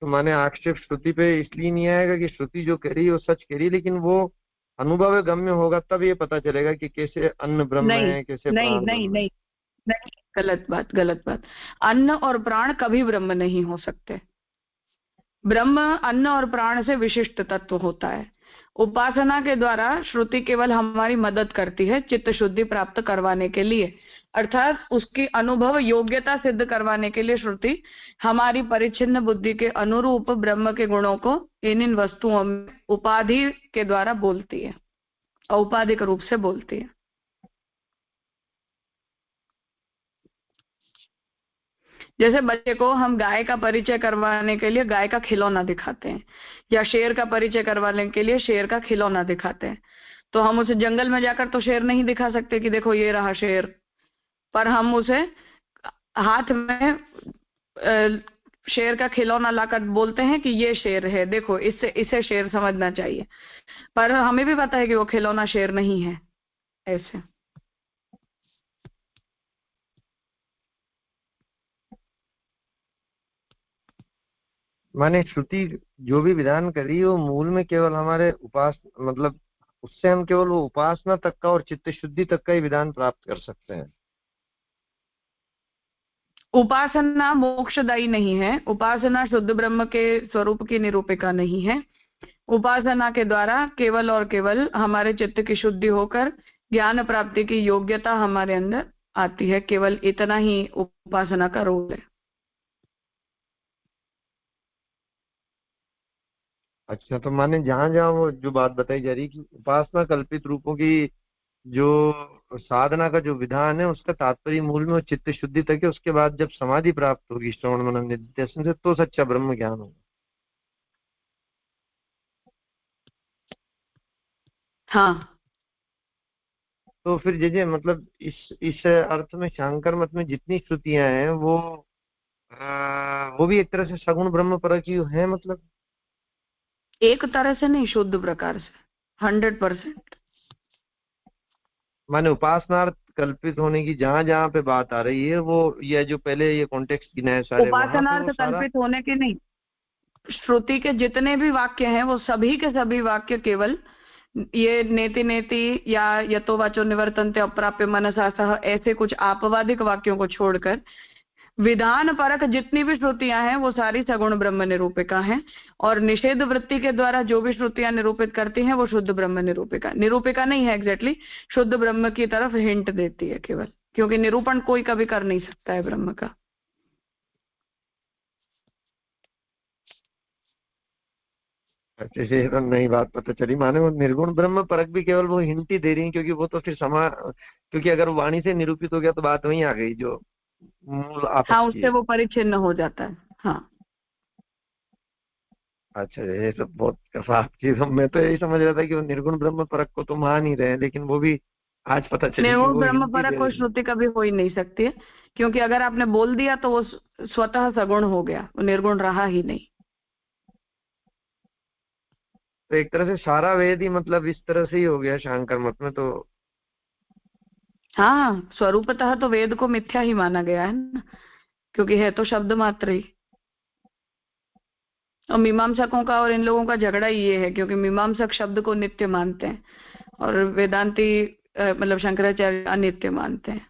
तो माने आक्षेप श्रुति पे इसलिए नहीं आएगा कि श्रुति जो कह रही है वो सच कह रही है, लेकिन वो अनुभव गम्य होगा तब ये पता चलेगा कि कैसे अन्न ब्रह्म नहीं है, कैसे नहीं प्राण नहीं ब्रह्म है। नहीं नहीं, गलत बात, गलत बात। अन्न और प्राण कभी ब्रह्म नहीं हो सकते। ब्रह्म अन्न और प्राण से विशिष्ट तत्व होता है। उपासना के द्वारा श्रुति केवल हमारी मदद करती है चित्त शुद्धि प्राप्त करवाने के लिए, अर्थात उसकी अनुभव योग्यता सिद्ध करवाने के लिए श्रुति हमारी परिच्छिन्न बुद्धि के अनुरूप ब्रह्म के गुणों को इन वस्तुओं में उपाधि के द्वारा बोलती है, औपाधिक रूप से बोलती है। जैसे बच्चे को हम गाय का परिचय करवाने के लिए गाय का खिलौना दिखाते हैं, या शेर का परिचय करवाने के लिए शेर का खिलौना दिखाते हैं, तो हम उसे जंगल में जाकर तो शेर नहीं दिखा सकते कि देखो ये रहा शेर, पर हम उसे हाथ में शेर का खिलौना लाकर बोलते हैं कि ये शेर है, देखो इससे इसे शेर समझना चाहिए, पर हमें भी पता है कि वो खिलौना शेर नहीं है। ऐसे माने श्रुति जो भी विधान करी है वो मूल में केवल हमारे उपास मतलब उससे हम केवल वो उपासना तक का और चित्त शुद्धि तक का ही विधान प्राप्त कर सकते हैं। उपासना मोक्षदायी नहीं है, उपासना शुद्ध ब्रह्म के स्वरूप की निरूपिका नहीं है। उपासना के द्वारा केवल और केवल हमारे चित्त की शुद्धि होकर ज्ञान प्राप्ति की योग्यता हमारे अंदर आती है, केवल इतना ही उपासना का रोल है। अच्छा, तो माने जहां जहां वो जो बात बताई जा रही है कि उपासना कल्पित रूपों की जो साधना का जो विधान है उसका तात्पर्य मूल में वो चित्त शुद्धि तक है, उसके बाद जब समाधि प्राप्त होगी श्रवण मनन निधिध्यासन से तो सच्चा ब्रह्म ज्ञान होगा। हाँ, तो फिर जैसे मतलब इस अर्थ में शांकर मत में जितनी श्रुतियां हैं वो भी एक तरह से सगुण ब्रह्म परक ही है मतलब। एक तरह से नहीं, शुद्ध प्रकार से 100%। माने उपासनार्थ कल्पित होने की जहां जहां पे बात आ रही है वो ये जो पहले ये कॉन्टेक्स्ट गिना है सारे वहां पे वो उपासनार्थ सारा। कल्पित होने के नहीं, श्रुति के जितने भी वाक्य हैं वो सभी के सभी वाक्य केवल ये नेति नेति या यतो वाचो निवर्तन्ते अप्राप्य मनसा सह ऐसे कुछ आपवादिक वाक्यों को छोड़कर विधान परक जितनी भी श्रुतियां हैं वो सारी सगुण ब्रह्म निरूपिका हैं, और निषेध वृत्ति के द्वारा जो भी श्रुतियां निरूपित करती हैं वो शुद्ध ब्रह्म निरूपिका निरूपिका नहीं है एग्जैक्टली, शुद्ध ब्रह्म की तरफ हिंट देती है केवल, क्योंकि निरूपण कोई कभी कर नहीं सकता है ब्रह्म का। अच्छे से तो नई बात पता चली, माने वो निर्गुण ब्रह्म परक भी केवल वो हिंट ही दे रही है, क्योंकि वो तो फिर क्योंकि अगर वाणी से निरूपित हो गया तो बात वहीं आ गई जो मूल आपस हाँ, की उससे है। वो परिच्छिन्न हो जाता है। हाँ, अच्छा, ये सब बहुत साफ चीज, मैं तो यही समझ रहा था कि वो निर्गुण ब्रह्म परक को तो मान ही रहे हैं, लेकिन वो भी आज पता चली कि निर्गुण वो ब्रह्म हिंट ही परक दे कोई रही है। श्रुति कभी हो ही नहीं सकती है, क्योंकि अगर आपने बोल दिया तो वो स्वतः सगुण हो गया, वो निर्गुण रहा ही नहीं। तो एक तरह से सारा वेद ही मतलब इस तरह से ही हो गया शांकर मत में तो। हाँ, स्वरूपतः तो वेद को मिथ्या ही माना गया है ना, क्योंकि है तो शब्द मात्र ही। और मीमांसकों का और इन लोगों का झगड़ा ही ये है, क्योंकि मीमांसक शब्द को नित्य मानते हैं और वेदांती मतलब शंकराचार्य अनित्य मानते हैं।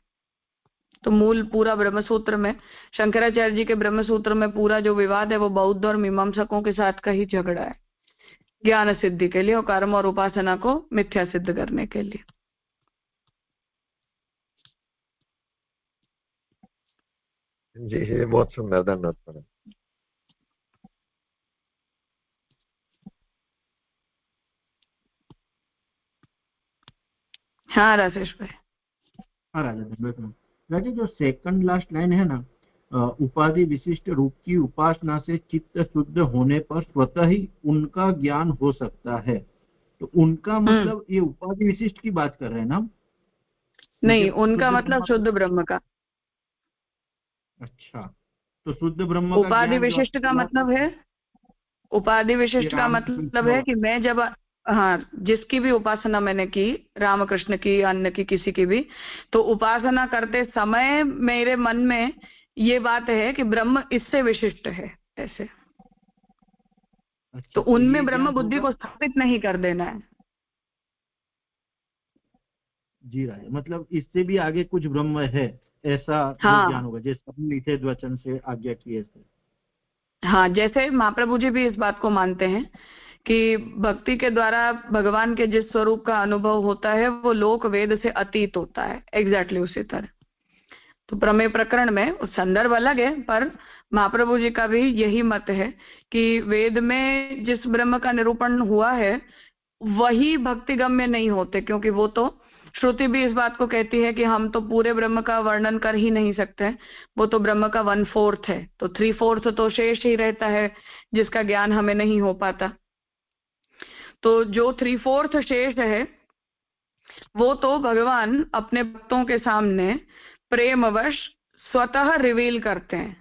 तो मूल पूरा ब्रह्मसूत्र में, शंकराचार्य जी के ब्रह्मसूत्र में पूरा जो विवाद है वो बौद्ध और मीमांसकों के साथ का ही झगड़ा है, ज्ञान सिद्धि के लिए और कर्म और उपासना को मिथ्या सिद्ध करने के लिए। जी ये बहुत सुंदर, धन्यवाद प्रणाम। हाँ राजेश भाई। हाँ राजा, जो सेकंड लास्ट लाइन है ना, उपाधि विशिष्ट रूप की उपासना से चित्त शुद्ध होने पर स्वतः ही उनका ज्ञान हो सकता है, तो उनका मतलब ये उपाधि विशिष्ट की बात कर रहे हैं ना? नहीं, उनका मतलब शुद्ध ब्रह्म का। अच्छा, तो शुद्ध ब्रह्म का उपाधि विशिष्ट का मतलब है, उपाधि विशिष्ट का मतलब है कि मैं जब, हाँ, जिसकी भी उपासना मैंने की, रामकृष्ण की, अन्य की, किसी की भी, तो उपासना करते समय मेरे मन में ये बात है कि ब्रह्म इससे विशिष्ट है, ऐसे। अच्छा, तो उनमें ब्रह्म बुद्धि को स्थापित नहीं कर देना है। जी राजा, मतलब इससे भी आगे कुछ ब्रह्म है ऐसा हाँ, ज्ञान होगा, जैसे अपने निषेध वचन से आज्ञा किए थे। हाँ, जैसे महाप्रभु जी भी इस बात को मानते हैं कि भक्ति के द्वारा भगवान के जिस स्वरूप का अनुभव होता है वो लोक वेद से अतीत होता है, एग्जैक्टली उसी तरह। तो प्रमेय प्रकरण में संदर्भ अलग है, पर महाप्रभु जी का भी यही मत है कि वेद में जिस ब्रह्म का निरूपण हुआ है वही भक्तिगम्य नहीं होते, क्योंकि वो तो श्रुति भी इस बात को कहती है कि हम तो पूरे ब्रह्म का वर्णन कर ही नहीं सकते, वो तो ब्रह्म का 1/4 है, तो 3/4 तो शेष ही रहता है जिसका ज्ञान हमें नहीं हो पाता। तो जो 3/4 शेष है वो तो भगवान अपने भक्तों के सामने प्रेमवश स्वतः रिवील करते हैं।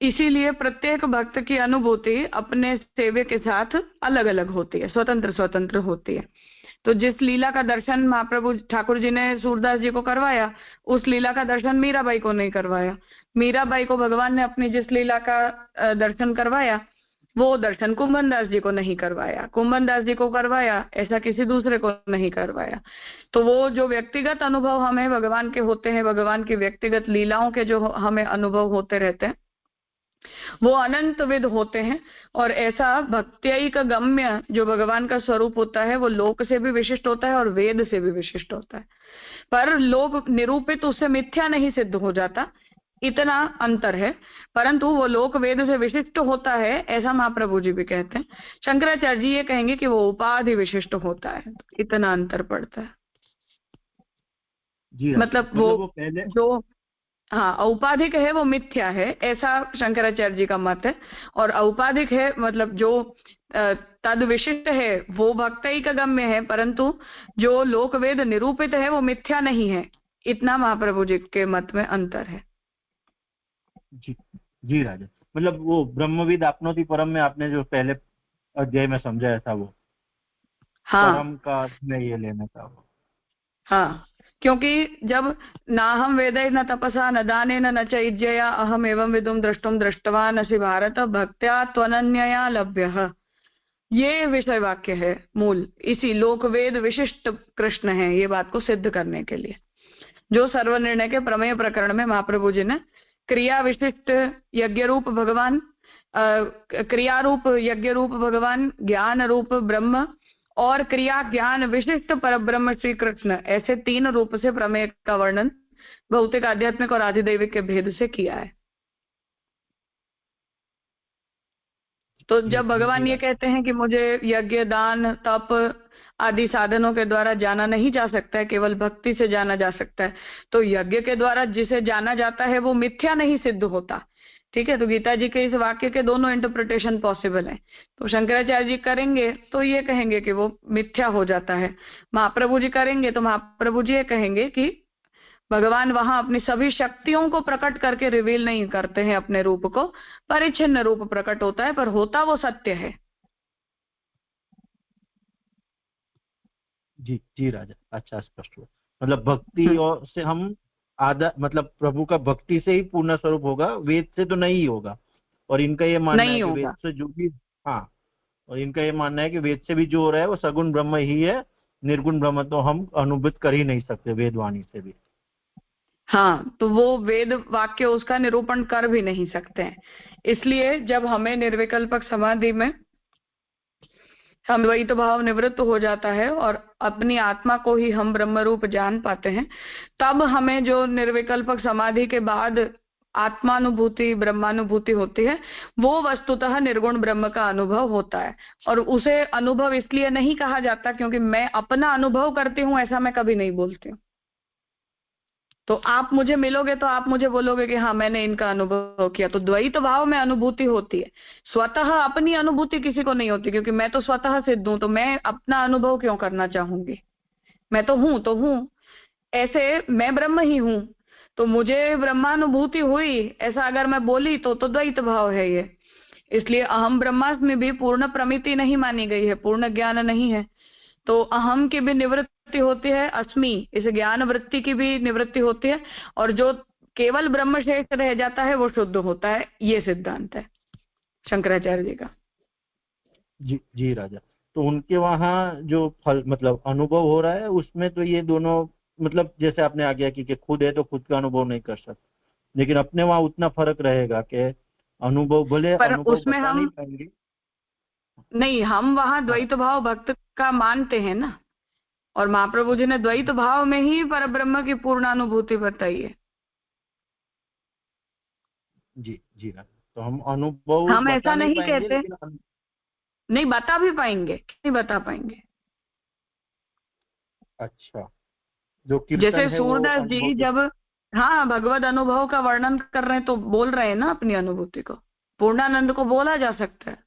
इसीलिए प्रत्येक भक्त की अनुभूति अपने सेवक के साथ अलग अलग होती है, स्वतंत्र स्वतंत्र होती है। तो जिस लीला का दर्शन महाप्रभु ठाकुर जी ने सूरदास जी को करवाया, उस लीला का दर्शन मीराबाई को नहीं करवाया। मीराबाई को भगवान ने अपनी जिस लीला का दर्शन करवाया, वो दर्शन कुंभन दास जी को नहीं करवाया। कुंभन दास जी को करवाया, ऐसा किसी दूसरे को नहीं करवाया। तो वो जो व्यक्तिगत अनुभव हमें भगवान के होते हैं, भगवान की व्यक्तिगत लीलाओं के जो हमें अनुभव होते रहते हैं, वो अनंत विध होते हैं। और ऐसा भक्त्यैक गम्य जो भगवान का स्वरूप होता है वो लोक से भी विशिष्ट होता है और वेद से भी विशिष्ट होता है, पर लोक निरूपित उससे मिथ्या नहीं सिद्ध हो जाता, इतना अंतर है। परंतु वो लोक वेद से विशिष्ट होता है, ऐसा महाप्रभु जी भी कहते हैं। शंकराचार्य जी ये कहेंगे कि वो उपाधि विशिष्ट होता है, इतना अंतर पड़ता है। जी, मतलब वो पहले जो, हाँ, औपाधिक है वो मिथ्या है, ऐसा शंकराचार्य जी का मत है। और औपाधिक है मतलब जो तद विशिष्ट है वो भक्तिक गम्य है, परंतु जो लोकवेद निरूपित है वो मिथ्या नहीं है, इतना महाप्रभु जी के मत में अंतर है। जी जी राजा, मतलब वो ब्रह्मविद आपनोति परम में आपने जो पहले अध्याय में समझाया था वो, हाँ, परम का में ये लेना था वो। हाँ, क्योंकि जब नाहम वेदै न तपसा न दानेन न च इज्जया अहम एवं विदुम द्रष्टुम दृष्टवान असि भारत भक्त्या त्वनन्यया लभ्यः, ये विषय वाक्य है मूल। इसी लोकवेद विशिष्ट कृष्ण है, ये बात को सिद्ध करने के लिए जो सर्वनिर्णय के प्रमेय प्रकरण में महाप्रभु जी ने क्रिया विशिष्ट यज्ञ रूप भगवान, क्रिया रूप यज्ञ रूप भगवान, ज्ञान रूप ब्रह्म और क्रिया ज्ञान विशिष्ट पर ब्रह्म श्री कृष्ण, ऐसे 3 रूप से प्रमेय का वर्णन भौतिक, आध्यात्मिक और आधिदैविक के भेद से किया है। तो जब भगवान ये कहते हैं कि मुझे यज्ञ दान तप आदि साधनों के द्वारा जाना नहीं जा सकता है, केवल भक्ति से जाना जा सकता है, तो यज्ञ के द्वारा जिसे जाना जाता है वो मिथ्या नहीं सिद्ध होता। ठीक है, तो गीता जी के इस वाक्य के दोनों इंटरप्रिटेशन पॉसिबल है। तो शंकराचार्य जी करेंगे तो ये कहेंगे कि वो मिथ्या हो जाता है, महाप्रभु जी करेंगे तो महाप्रभु जी ये कहेंगे कि भगवान वहां अपनी सभी शक्तियों को प्रकट करके रिवील नहीं करते हैं अपने रूप को, परिच्छिन्न रूप प्रकट होता है, पर होता वो सत्य है। जी जी राजा, अच्छा स्पष्ट हुआ। मतलब भक्ति और से हम आधा, मतलब प्रभु का भक्ति से ही पूर्ण स्वरूप होगा, वेद से तो नहीं होगा। और इनका ये मानना है नहीं कि होगा। वेद से जो भी, हाँ, और इनका ये मानना है कि वेद से भी जो हो रहा है वो सगुण ब्रह्म ही है, निर्गुण ब्रह्म तो हम अनुभूत कर ही नहीं सकते वेदवाणी से भी। हाँ, तो वो वेद वाक्य उसका निरूपण कर भी नहीं सकते हैं। इसलिए जब हमें निर्विकल्पक समाधि में हम द्वैत भाव निवृत्त हो जाता है और अपनी आत्मा को ही हम ब्रह्म रूप जान पाते हैं, तब हमें जो निर्विकल्पक समाधि के बाद आत्मानुभूति ब्रह्मानुभूति होती है, वो वस्तुतः निर्गुण ब्रह्म का अनुभव होता है। और उसे अनुभव इसलिए नहीं कहा जाता क्योंकि मैं अपना अनुभव करती हूँ, ऐसा मैं कभी नहीं बोलती हूँ। तो आप मुझे मिलोगे तो आप मुझे बोलोगे कि हाँ मैंने इनका अनुभव किया, तो द्वैत भाव में अनुभूति होती है। स्वतः अपनी अनुभूति किसी को नहीं होती, क्योंकि मैं तो स्वतः सिद्ध हूं, तो मैं अपना अनुभव क्यों करना चाहूंगी। मैं तो हूं ऐसे, मैं ब्रह्म ही हूं, तो मुझे ब्रह्मानुभूति हुई ऐसा अगर मैं बोली तो द्वैत भाव है ये। इसलिए अहम ब्रह्मास्मि भी पूर्ण प्रमिति नहीं मानी गई है, पूर्ण ज्ञान नहीं है। तो अहम की भी निवृत्ति होती है, अस्मि इस ज्ञान वृत्ति की भी निवृत्ति होती है, और जो केवल ब्रह्म शेष रह जाता है वो शुद्ध होता है। ये सिद्धांत है शंकराचार्य जी का। जी जी राजा। तो उनके वहाँ जो फल मतलब अनुभव हो रहा है उसमें तो ये दोनों मतलब जैसे आपने आ गया कि खुद है तो खुद का अनुभव नहीं कर सकते, लेकिन अपने वहाँ उतना फर्क रहेगा कि अनुभव भले पर अनुभव उसमें बता नहीं हम पाएंगे। नहीं, हम वहां हाँ द्वैत भाव भक्त का मानते हैं ना, और महाप्रभु जी ने द्वैत भाव में ही पर ब्रह्म की पूर्ण अनुभूति बताई है। जी जी राजा। तो हम अनुभव हम बता ऐसा नहीं नहीं पाएंगे कहते, लेकिन नहीं बता भी पाएंगे, नहीं बता पाएंगे। अच्छा, जो जैसे कीर्तन है वो सूरदास अनुभव जी के। जब हाँ भगवत अनुभव का वर्णन कर रहे हैं तो बोल रहे हैं ना अपनी अनुभूति को, पूर्णानंद को बोला जा सकता है।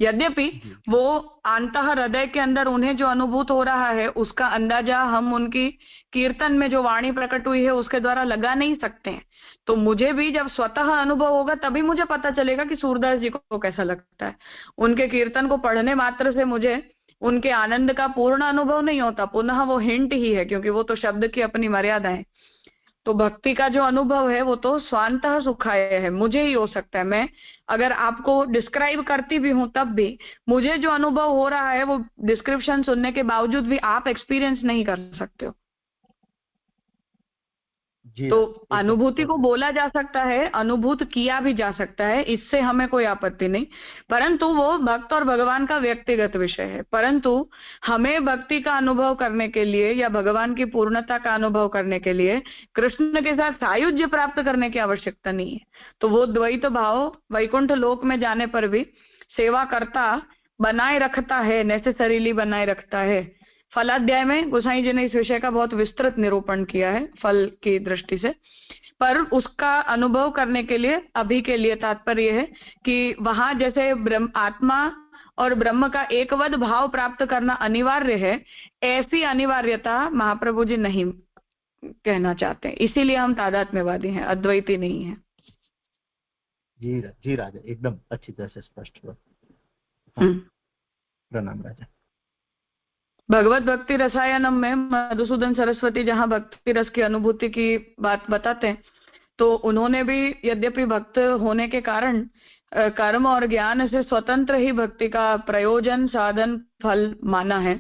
यद्यपि जी वो अंतः हृदय के अंदर उन्हें जो अनुभूत हो रहा है उसका अंदाजा हम उनकी कीर्तन में जो वाणी प्रकट हुई है उसके द्वारा लगा नहीं सकते हैं। तो मुझे भी जब स्वतः अनुभव होगा तभी मुझे पता चलेगा कि सूरदास जी को कैसा लगता है। उनके कीर्तन को पढ़ने मात्र से मुझे उनके आनंद का पूर्ण अनुभव नहीं होता, पुनः वो हिंट ही है, क्योंकि वो तो शब्द की अपनी मर्यादा है। तो भक्ति का जो अनुभव है वो तो स्वांतः सुखाय है, मुझे ही हो सकता है। मैं अगर आपको डिस्क्राइब करती भी हूं तब भी मुझे जो अनुभव हो रहा है वो डिस्क्रिप्शन सुनने के बावजूद भी आप एक्सपीरियंस नहीं कर सकते हो। जी तो राजा, एकदम अनुभूति को perfect। बोला जा सकता है, अनुभूत किया भी जा सकता है, इससे हमें कोई आपत्ति नहीं। परंतु वो भक्त और भगवान का व्यक्तिगत विषय है। परंतु हमें भक्ति का अनुभव करने के लिए या भगवान की पूर्णता का अनुभव करने के लिए कृष्ण के साथ सायुज्य प्राप्त करने की आवश्यकता नहीं है। तो वो द्वैत भाव वैकुंठ लोक में जाने पर भी सेवा करता बनाए रखता है, नेसेसरीली बनाए रखता है। फलाध्याय में गोसाई जी ने इस विषय का बहुत विस्तृत निरूपण किया है फल की दृष्टि से। पर उसका अनुभव करने के लिए अभी के लिए तात्पर्य है कि वहां जैसे ब्रह्म आत्मा और ब्रह्म का एकवद भाव प्राप्त करना अनिवार्य है, ऐसी अनिवार्यता महाप्रभु जी नहीं कहना चाहते हैं। इसीलिए हम तादात्म्यवादी हैं, अद्वैती नहीं है। जी राजा, एकदम अच्छी तरह से स्पष्ट हुआ। हाँ, प्रणाम राजा। भगवत भक्ति रसायनम में मधुसूदन सरस्वती जहाँ भक्ति रस की अनुभूति की बात बताते हैं, तो उन्होंने भी यद्यपि भक्त होने के कारण कर्म और ज्ञान से स्वतंत्र ही भक्ति का प्रयोजन साधन फल माना है,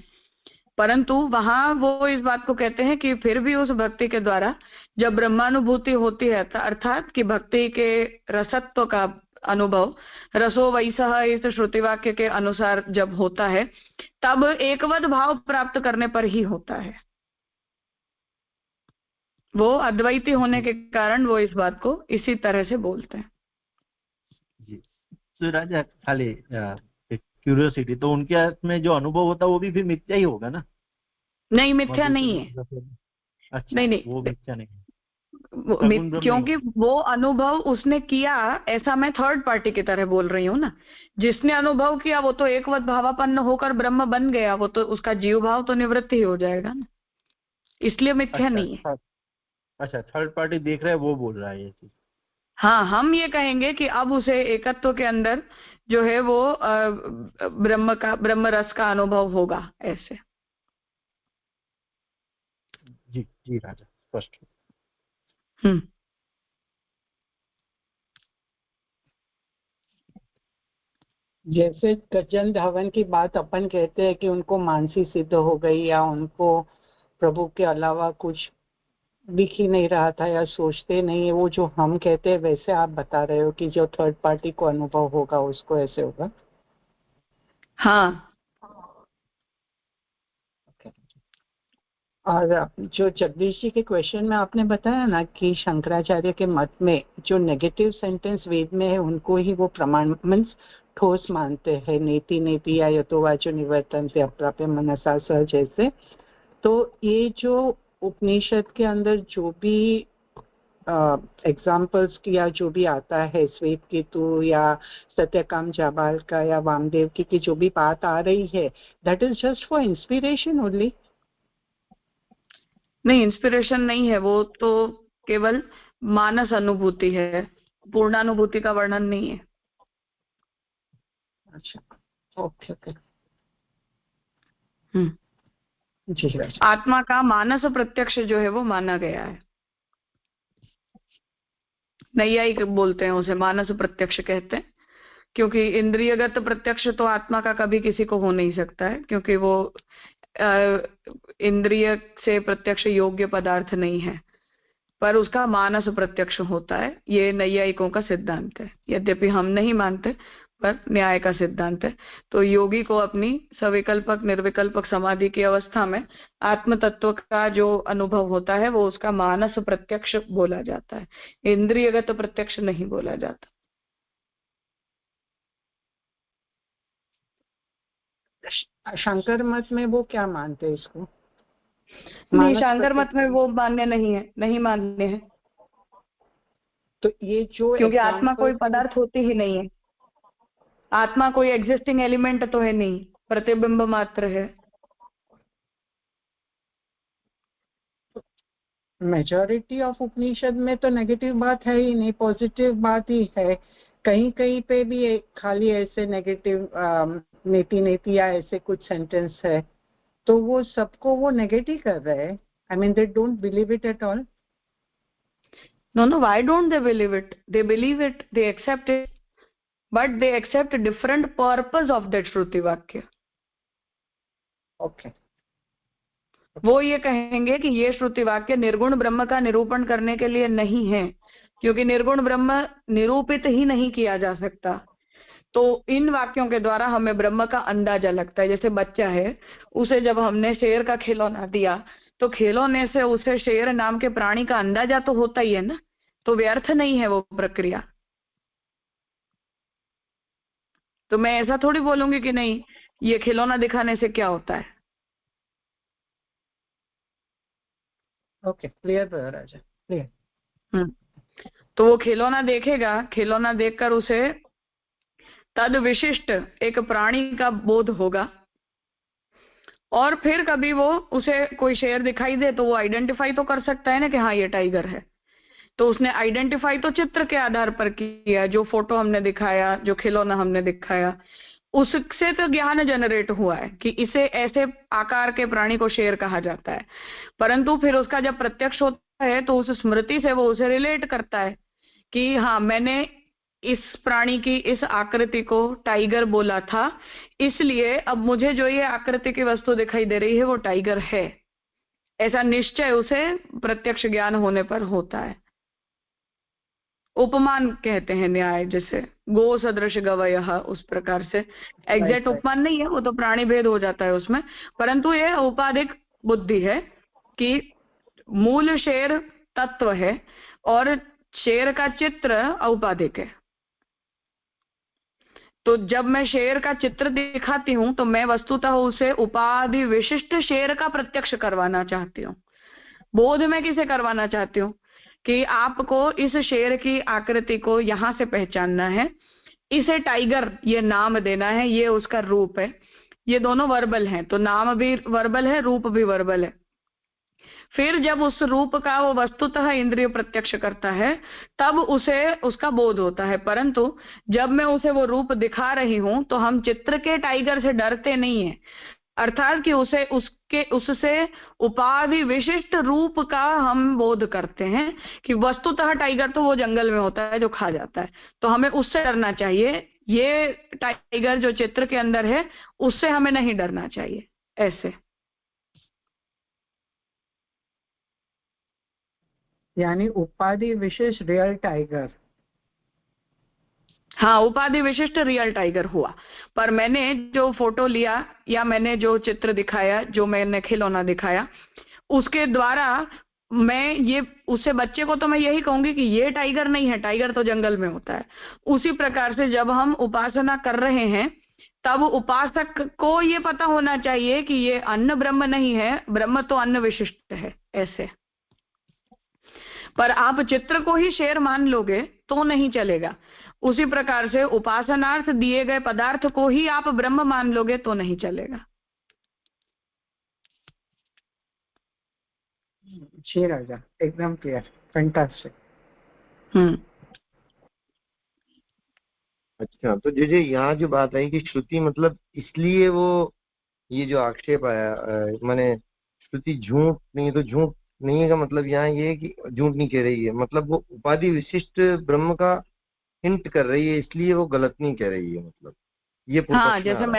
परंतु वहां वो इस बात को कहते हैं कि फिर भी उस भक्ति के द्वारा जब ब्रह्मानुभूति होती है, अर्थात कि भक्ति के रसत्व का अनुभव रसो वैसह इस श्रुतिवाक्य के अनुसार जब होता है, तब एकवद भाव प्राप्त करने पर ही होता है। वो अद्वैती होने के कारण वो इस बात को इसी तरह से बोलते हैं। जी, तो राजा खाली क्यूरियोसिटी, तो उनके हाथ में जो अनुभव होता है वो भी फिर मिथ्या ही होगा ना? नहीं, मिथ्या नहीं है। अच्छा, नहीं नहीं, वो मिथ्या नहीं है, सगुण ब्रह्म नहीं क्योंकि है। वो अनुभव उसने किया, ऐसा मैं थर्ड पार्टी की तरह बोल रही हूँ ना। जिसने अनुभव किया वो तो एकवत भावापन्न होकर ब्रह्म बन गया, वो तो उसका जीव भाव तो निवृत्त ही हो जाएगा ना, इसलिए मिथ्या अच्छा नहीं है। अच्छा अच्छा, थर्ड पार्टी देख रहा है वो बोल रहा है ये चीज। हाँ, हम ये कहेंगे कि अब उसे एकत्व के अंदर जो है वो ब्रह्म रस का अनुभव होगा, ऐसे। जी जी राजा, स्पष्ट। हम्म। जैसे गजन धावन की बात अपन कहते हैं कि उनको मानसी सिद्ध हो गई या उनको प्रभु के अलावा कुछ दिख ही नहीं रहा था या सोचते नहीं है, वो जो हम कहते हैं वैसे आप बता रहे हो कि जो थर्ड पार्टी को अनुभव होगा उसको ऐसे होगा। हाँ। और जो जगदीश जी के क्वेश्चन में आपने बताया ना कि शंकराचार्य के मत में जो नेगेटिव सेंटेंस वेद में है उनको ही वो प्रमाण मीन्स ठोस मानते हैं, नेति नेति या यतोवाचो निवर्तन्ते अप्राप्य मनसा सह जैसे। तो ये जो उपनिषद के अंदर जो भी एग्जाम्पल्स या जो भी आता है श्वेत केतु या सत्यकाम जाबाल का या वामदेव की जो भी बात आ रही है, that is just for inspiration only. नहीं, इंस्पिरेशन नहीं है, वो तो केवल मानस अनुभूति है, पूर्णानुभूति का वर्णन नहीं है। अच्छा, ओके ओके। आत्मा का मानस प्रत्यक्ष जो है वो माना गया है। नैयायिक बोलते हैं उसे मानस प्रत्यक्ष कहते हैं, क्योंकि इंद्रियगत प्रत्यक्ष तो आत्मा का कभी किसी को हो नहीं सकता है, क्योंकि वो इंद्रिय से प्रत्यक्ष योग्य पदार्थ नहीं है, पर उसका मानस प्रत्यक्ष होता है। ये नैयायिकों का सिद्धांत है, यद्यपि हम नहीं मानते, पर न्याय का सिद्धांत है। तो योगी को अपनी सविकल्पक निर्विकल्पक समाधि की अवस्था में आत्म तत्व का जो अनुभव होता है वो उसका मानस प्रत्यक्ष बोला जाता है, इंद्रियगत प्रत्यक्ष नहीं बोला जाता। शंकर मत में वो क्या मानते हैं इसको? नहीं, शंकर मत में वो मान्य नहीं है, नहीं मान्य है। तो ये जो क्योंकि आत्मा कोई पदार्थ होती ही नहीं है, आत्मा कोई एग्जिस्टिंग एलिमेंट तो है नहीं, प्रतिबिंब मात्र है। मेजॉरिटी ऑफ उपनिषद में तो नेगेटिव बात है ही नहीं, पॉजिटिव बात ही है। कहीं कहीं पे भी खाली ऐसे नेगेटिव नेति नेति या ऐसे कुछ सेंटेंस है, तो वो सबको वो नेगेटिव कर रहे हैं। I mean they don't believe it at all. No, why don't they believe it? They believe it, they accept it, but they accept a different purpose of that श्रुति वाक्य। Okay. वो ये कहेंगे कि ये श्रुति वाक्य निर्गुण ब्रह्म का निरूपण करने के लिए नहीं है, क्योंकि निर्गुण ब्रह्म निरूपित ही नहीं किया जा सकता। तो इन वाक्यों के द्वारा हमें ब्रह्म का अंदाजा लगता है। जैसे बच्चा है, उसे जब हमने शेर का खिलौना दिया तो खिलौने से उसे शेर नाम के प्राणी का अंदाजा तो होता ही है ना, तो व्यर्थ नहीं है वो प्रक्रिया। तो मैं ऐसा थोड़ी बोलूंगी कि नहीं ये खिलौना दिखाने से क्या होता है। ओके, क्लियर राजा, क्लियर। तो वो खिलौना देखेगा, खिलौना देखकर उसे तद विशिष्ट एक प्राणी का बोध होगा, और फिर कभी वो उसे कोई शेर दिखाई दे तो वो आइडेंटिफाई तो कर सकता है ना कि हाँ ये टाइगर है। तो उसने आइडेंटिफाई तो चित्र के आधार पर किया, जो फोटो हमने दिखाया, जो खिलौना हमने दिखाया, उससे तो ज्ञान जनरेट हुआ है कि इसे ऐसे आकार के प्राणी को शेर कहा जाता है। परंतु फिर उसका जब प्रत्यक्ष होता है तो उस स्मृति से वो उसे रिलेट करता है कि हाँ मैंने इस प्राणी की इस आकृति को टाइगर बोला था, इसलिए अब मुझे जो ये आकृति की वस्तु दिखाई दे रही है वो टाइगर है। ऐसा निश्चय उसे प्रत्यक्ष ज्ञान होने पर होता है। उपमान कहते हैं न्याय, जैसे गो सदृश गवयः, उस प्रकार से। एग्जैक्ट उपमान नहीं है, वो तो प्राणी भेद हो जाता है उसमें, परंतु ये औपाधिक बुद्धि है कि मूल शेर तत्व है और शेर का चित्र औपाधिक है। तो जब मैं शेर का चित्र दिखाती हूं तो मैं वस्तुतः उसे उपाधि विशिष्ट शेर का प्रत्यक्ष करवाना चाहती हूँ। बोध में किसे करवाना चाहती हूँ कि आपको इस शेर की आकृति को यहां से पहचानना है, इसे टाइगर ये नाम देना है, ये उसका रूप है। ये दोनों वर्बल हैं, तो नाम भी वर्बल है, रूप भी वर्बल है। फिर जब उस रूप का वो वस्तुतः इंद्रिय प्रत्यक्ष करता है तब उसे उसका बोध होता है। परंतु जब मैं उसे वो रूप दिखा रही हूं तो हम चित्र के टाइगर से डरते नहीं है, अर्थात कि उससे उपाधि विशिष्ट रूप का हम बोध करते हैं कि वस्तुतः टाइगर तो वो जंगल में होता है जो खा जाता है, तो हमें उससे डरना चाहिए, ये टाइगर जो चित्र के अंदर है उससे हमें नहीं डरना चाहिए। ऐसे यानी उपाधि विशेष रियल टाइगर। हाँ, उपाधि विशिष्ट रियल टाइगर हुआ। पर मैंने जो फोटो लिया या मैंने जो चित्र दिखाया, जो मैंने खिलौना दिखाया, उसके द्वारा मैं ये उससे बच्चे को तो मैं यही कहूंगी कि ये टाइगर नहीं है, टाइगर तो जंगल में होता है। उसी प्रकार से जब हम उपासना कर रहे हैं तब उपासक को ये पता होना चाहिए कि ये अन्न ब्रह्म नहीं है, ब्रह्म तो अन्न विशिष्ट है। ऐसे पर आप चित्र को ही शेर मान लोगे तो नहीं चलेगा। उसी प्रकार से उपासनार्थ दिए गए पदार्थ को ही आप ब्रह्म मान लोगे तो नहीं चलेगा। जी राजा, एकदम क्लियर, फैंटास्टिक। अच्छा, तो जे यहाँ जो बात आई कि श्रुति मतलब इसलिए वो ये जो आक्षेप आया माने श्रुति झूठ नहीं है, तो झूठ नहीं है का मतलब यहाँ ये है कि झूठ नहीं कह रही है, मतलब वो उपाधि विशिष्ट ब्रह्म का हिंट कर रही है, इसलिए वो गलत नहीं कह रही है, मतलब ये पूर्व हाँ, पक्ष में आ जैसे रहा है।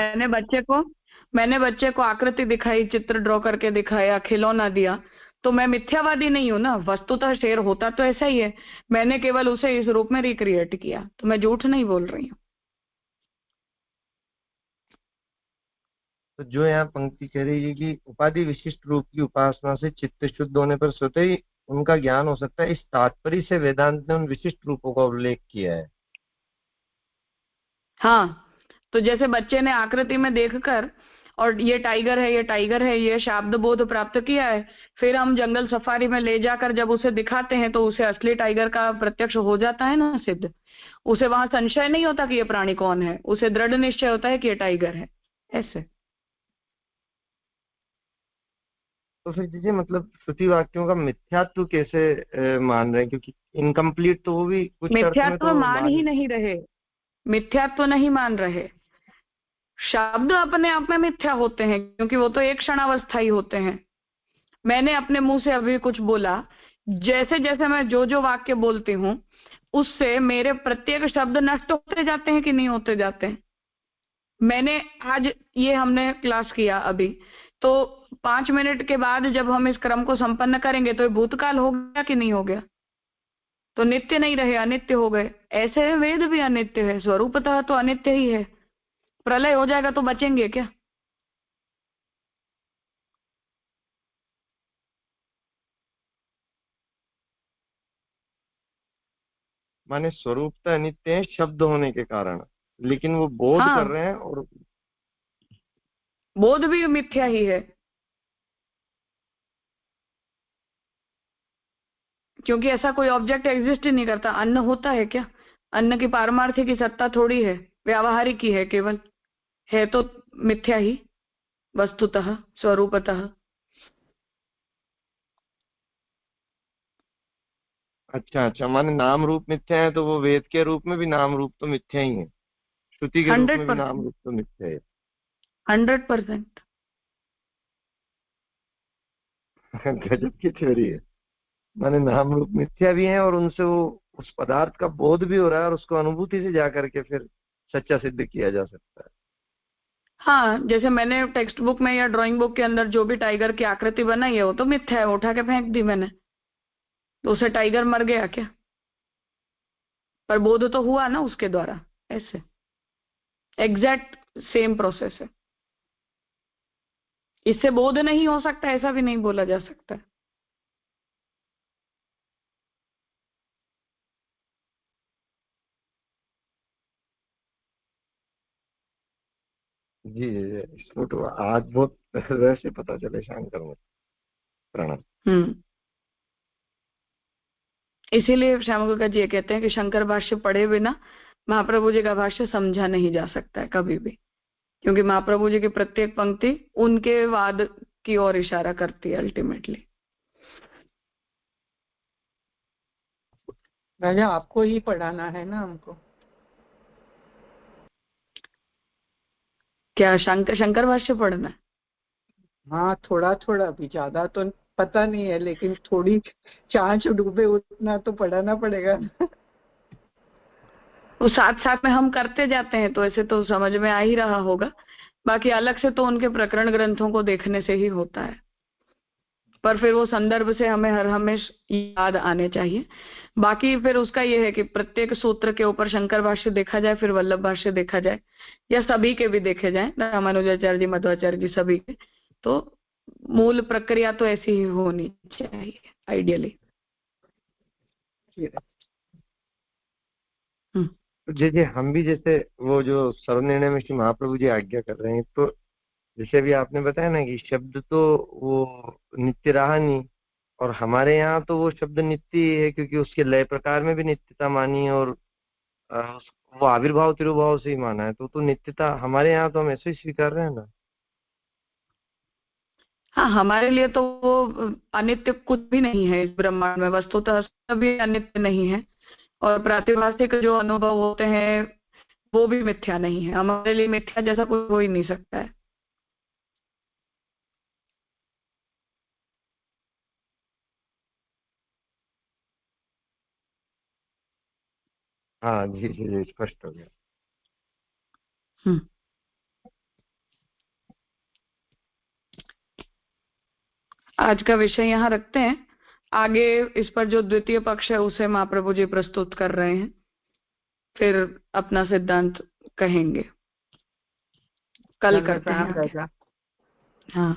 मैंने बच्चे को आकृति दिखाई, चित्र ड्रॉ करके दिखाया, खिलौना दिया, तो मैं मिथ्यावादी नहीं हूं ना। वस्तुतः शेर होता तो ऐसा ही है, मैंने केवल उसे इस रूप में रिक्रिएट किया, तो मैं झूठ नहीं बोल रही हूँ। तो जो यहाँ पंक्ति कह रही है कि उपाधि विशिष्ट रूप की उपासना से चित्त शुद्ध होने पर स्वतः ही उनका ज्ञान हो सकता है, इस तात्पर्य से वेदांत ने उन विशिष्ट रूपों का उल्लेख किया है। हाँ, तो जैसे बच्चे ने आकृति में देखकर और ये टाइगर है, ये टाइगर है, ये शब्द बोध प्राप्त किया है, फिर हम जंगल सफारी में ले जाकर जब उसे दिखाते हैं तो उसे असली टाइगर का प्रत्यक्ष हो जाता है ना, सिद्ध। उसे वहां संशय नहीं होता कि ये प्राणी कौन है, उसे दृढ़ निश्चय होता है कि ये टाइगर है। ऐसे तो फिर दीजिए मतलब श्रुति वाक्यों का मिथ्यात्व कैसे मान रहे हैं, क्योंकि इनकम्प्लीट तो वो भी कुछ अर्थ में मिथ्यात्व तो मान ही मान। नहीं रहे, मिथ्यात्व नहीं मान रहे। शब्द अपने आप में मिथ्या होते हैं क्योंकि वो तो एक क्षणावस्थाई होते हैं। मैंने अपने मुंह से अभी कुछ बोला, जैसे जैसे मैं जो जो वाक्य बोलती हूँ उससे मेरे प्रत्येक शब्द नष्ट होते जाते हैं कि नहीं होते जाते हैं। मैंने आज ये हमने क्लास किया अभी, तो 5 मिनट के बाद जब हम इस क्रम को संपन्न करेंगे तो ये भूतकाल हो गया कि नहीं हो गया, तो नित्य नहीं रहे, अनित्य हो गए। ऐसे वेद भी अनित्य है, स्वरूपतः तो अनित्य ही है। प्रलय हो जाएगा तो बचेंगे क्या? माने स्वरूपता अनित्य है शब्द होने के कारण, लेकिन वो बोध कर हाँ, रहे हैं और बोध भी मिथ्या ही है, क्योंकि ऐसा कोई ऑब्जेक्ट एग्जिस्ट ही नहीं करता। अन्न होता है क्या? अन्न की पारमार्थिक की सत्ता थोड़ी है, व्यावहारिक ही है केवल, है तो मिथ्या ही वस्तुतः स्वरूपतः। अच्छा अच्छा, माने नाम रूप मिथ्या है, तो वो वेद के रूप में भी नाम रूप तो मिथ्या ही है, श्रुति के रूप में भी नाम 100%, रूप तो मिथ्या है। 100%। गजब की थ्योरी है। माने नाम रूप मिथ्या भी है और उनसे वो उस पदार्थ का बोध भी हो रहा है और उसको अनुभूति से जाकर के फिर सच्चा सिद्ध किया जा सकता है। हाँ, जैसे मैंने टेक्स्ट बुक में या ड्राइंग बुक के अंदर जो भी टाइगर की आकृति बनाई है वो तो मिथ्या है, उठा के फेंक दी मैंने, तो उसे टाइगर मर गया क्या? पर बोध तो हुआ ना उसके द्वारा। ऐसे एग्जैक्ट सेम प्रोसेस है। इससे बोध नहीं हो सकता ऐसा भी नहीं बोला जा सकता। जी जी जी, इसको तो आज बहुत रहस्य पता चले शंकर में। प्रणाम। इसीलिए श्यामगुप्ता जी ये कहते हैं कि शंकर भाष्य पढ़े बिना महाप्रभु जी का भाष्य समझा नहीं जा सकता है कभी भी, क्योंकि महाप्रभु जी की प्रत्येक पंक्ति उनके वाद की ओर इशारा करती है अल्टीमेटली। राजा आपको ही पढ़ाना है ना हमको। क्या शंकर भाष्य पढ़ना है? हाँ, थोड़ा थोड़ा, भी ज्यादा तो पता नहीं है, लेकिन थोड़ी चांच डूबे उतना तो पढ़ाना पड़ेगा। वो साथ साथ में हम करते जाते हैं तो ऐसे तो समझ में आ ही रहा होगा। बाकी अलग से तो उनके प्रकरण ग्रंथों को देखने से ही होता है, पर फिर वो संदर्भ से हमें हर हमेशा याद आने चाहिए। बाकी फिर उसका ये है कि प्रत्येक सूत्र के ऊपर शंकर भाष्य देखा जाए, फिर वल्लभ भाष्य देखा जाए, या सभी के भी देखे जाए, रामानुजाचार्य जी, मध्वाचार्य जी, सभी के। तो मूल प्रक्रिया तो ऐसी ही होनी चाहिए आइडियली। जैसे हम भी जैसे वो जो सर्वनिर्णय में श्री महाप्रभु जी आज्ञा कर रहे हैं, तो जैसे अभी आपने बताया ना कि शब्द तो वो नित्य रहा नहीं, और हमारे यहाँ तो वो शब्द नित्य ही है, क्योंकि उसके लय प्रकार में भी नित्यता मानी, और वो आविर्भाव तिरुभाव से ही माना है, तो नित्यता हमारे यहाँ तो हम ऐसे ही स्वीकार रहे हैं ना। हाँ, हमारे लिए तो वो अनित्य कुछ भी नहीं है इस ब्रह्मांड में, वस्तुतः सभी अनित्य नहीं है, और प्रातिभाषिक जो अनुभव होते हैं वो भी मिथ्या नहीं है। हमारे लिए मिथ्या जैसा कुछ हो ही नहीं सकता है। हाँ जी जी जी, स्पष्ट हो गया। आज का विषय यहाँ रखते हैं, आगे इस पर जो द्वितीय पक्ष है उसे महाप्रभु जी प्रस्तुत कर रहे हैं, फिर अपना सिद्धांत कहेंगे। कल करते हैं। हाँ।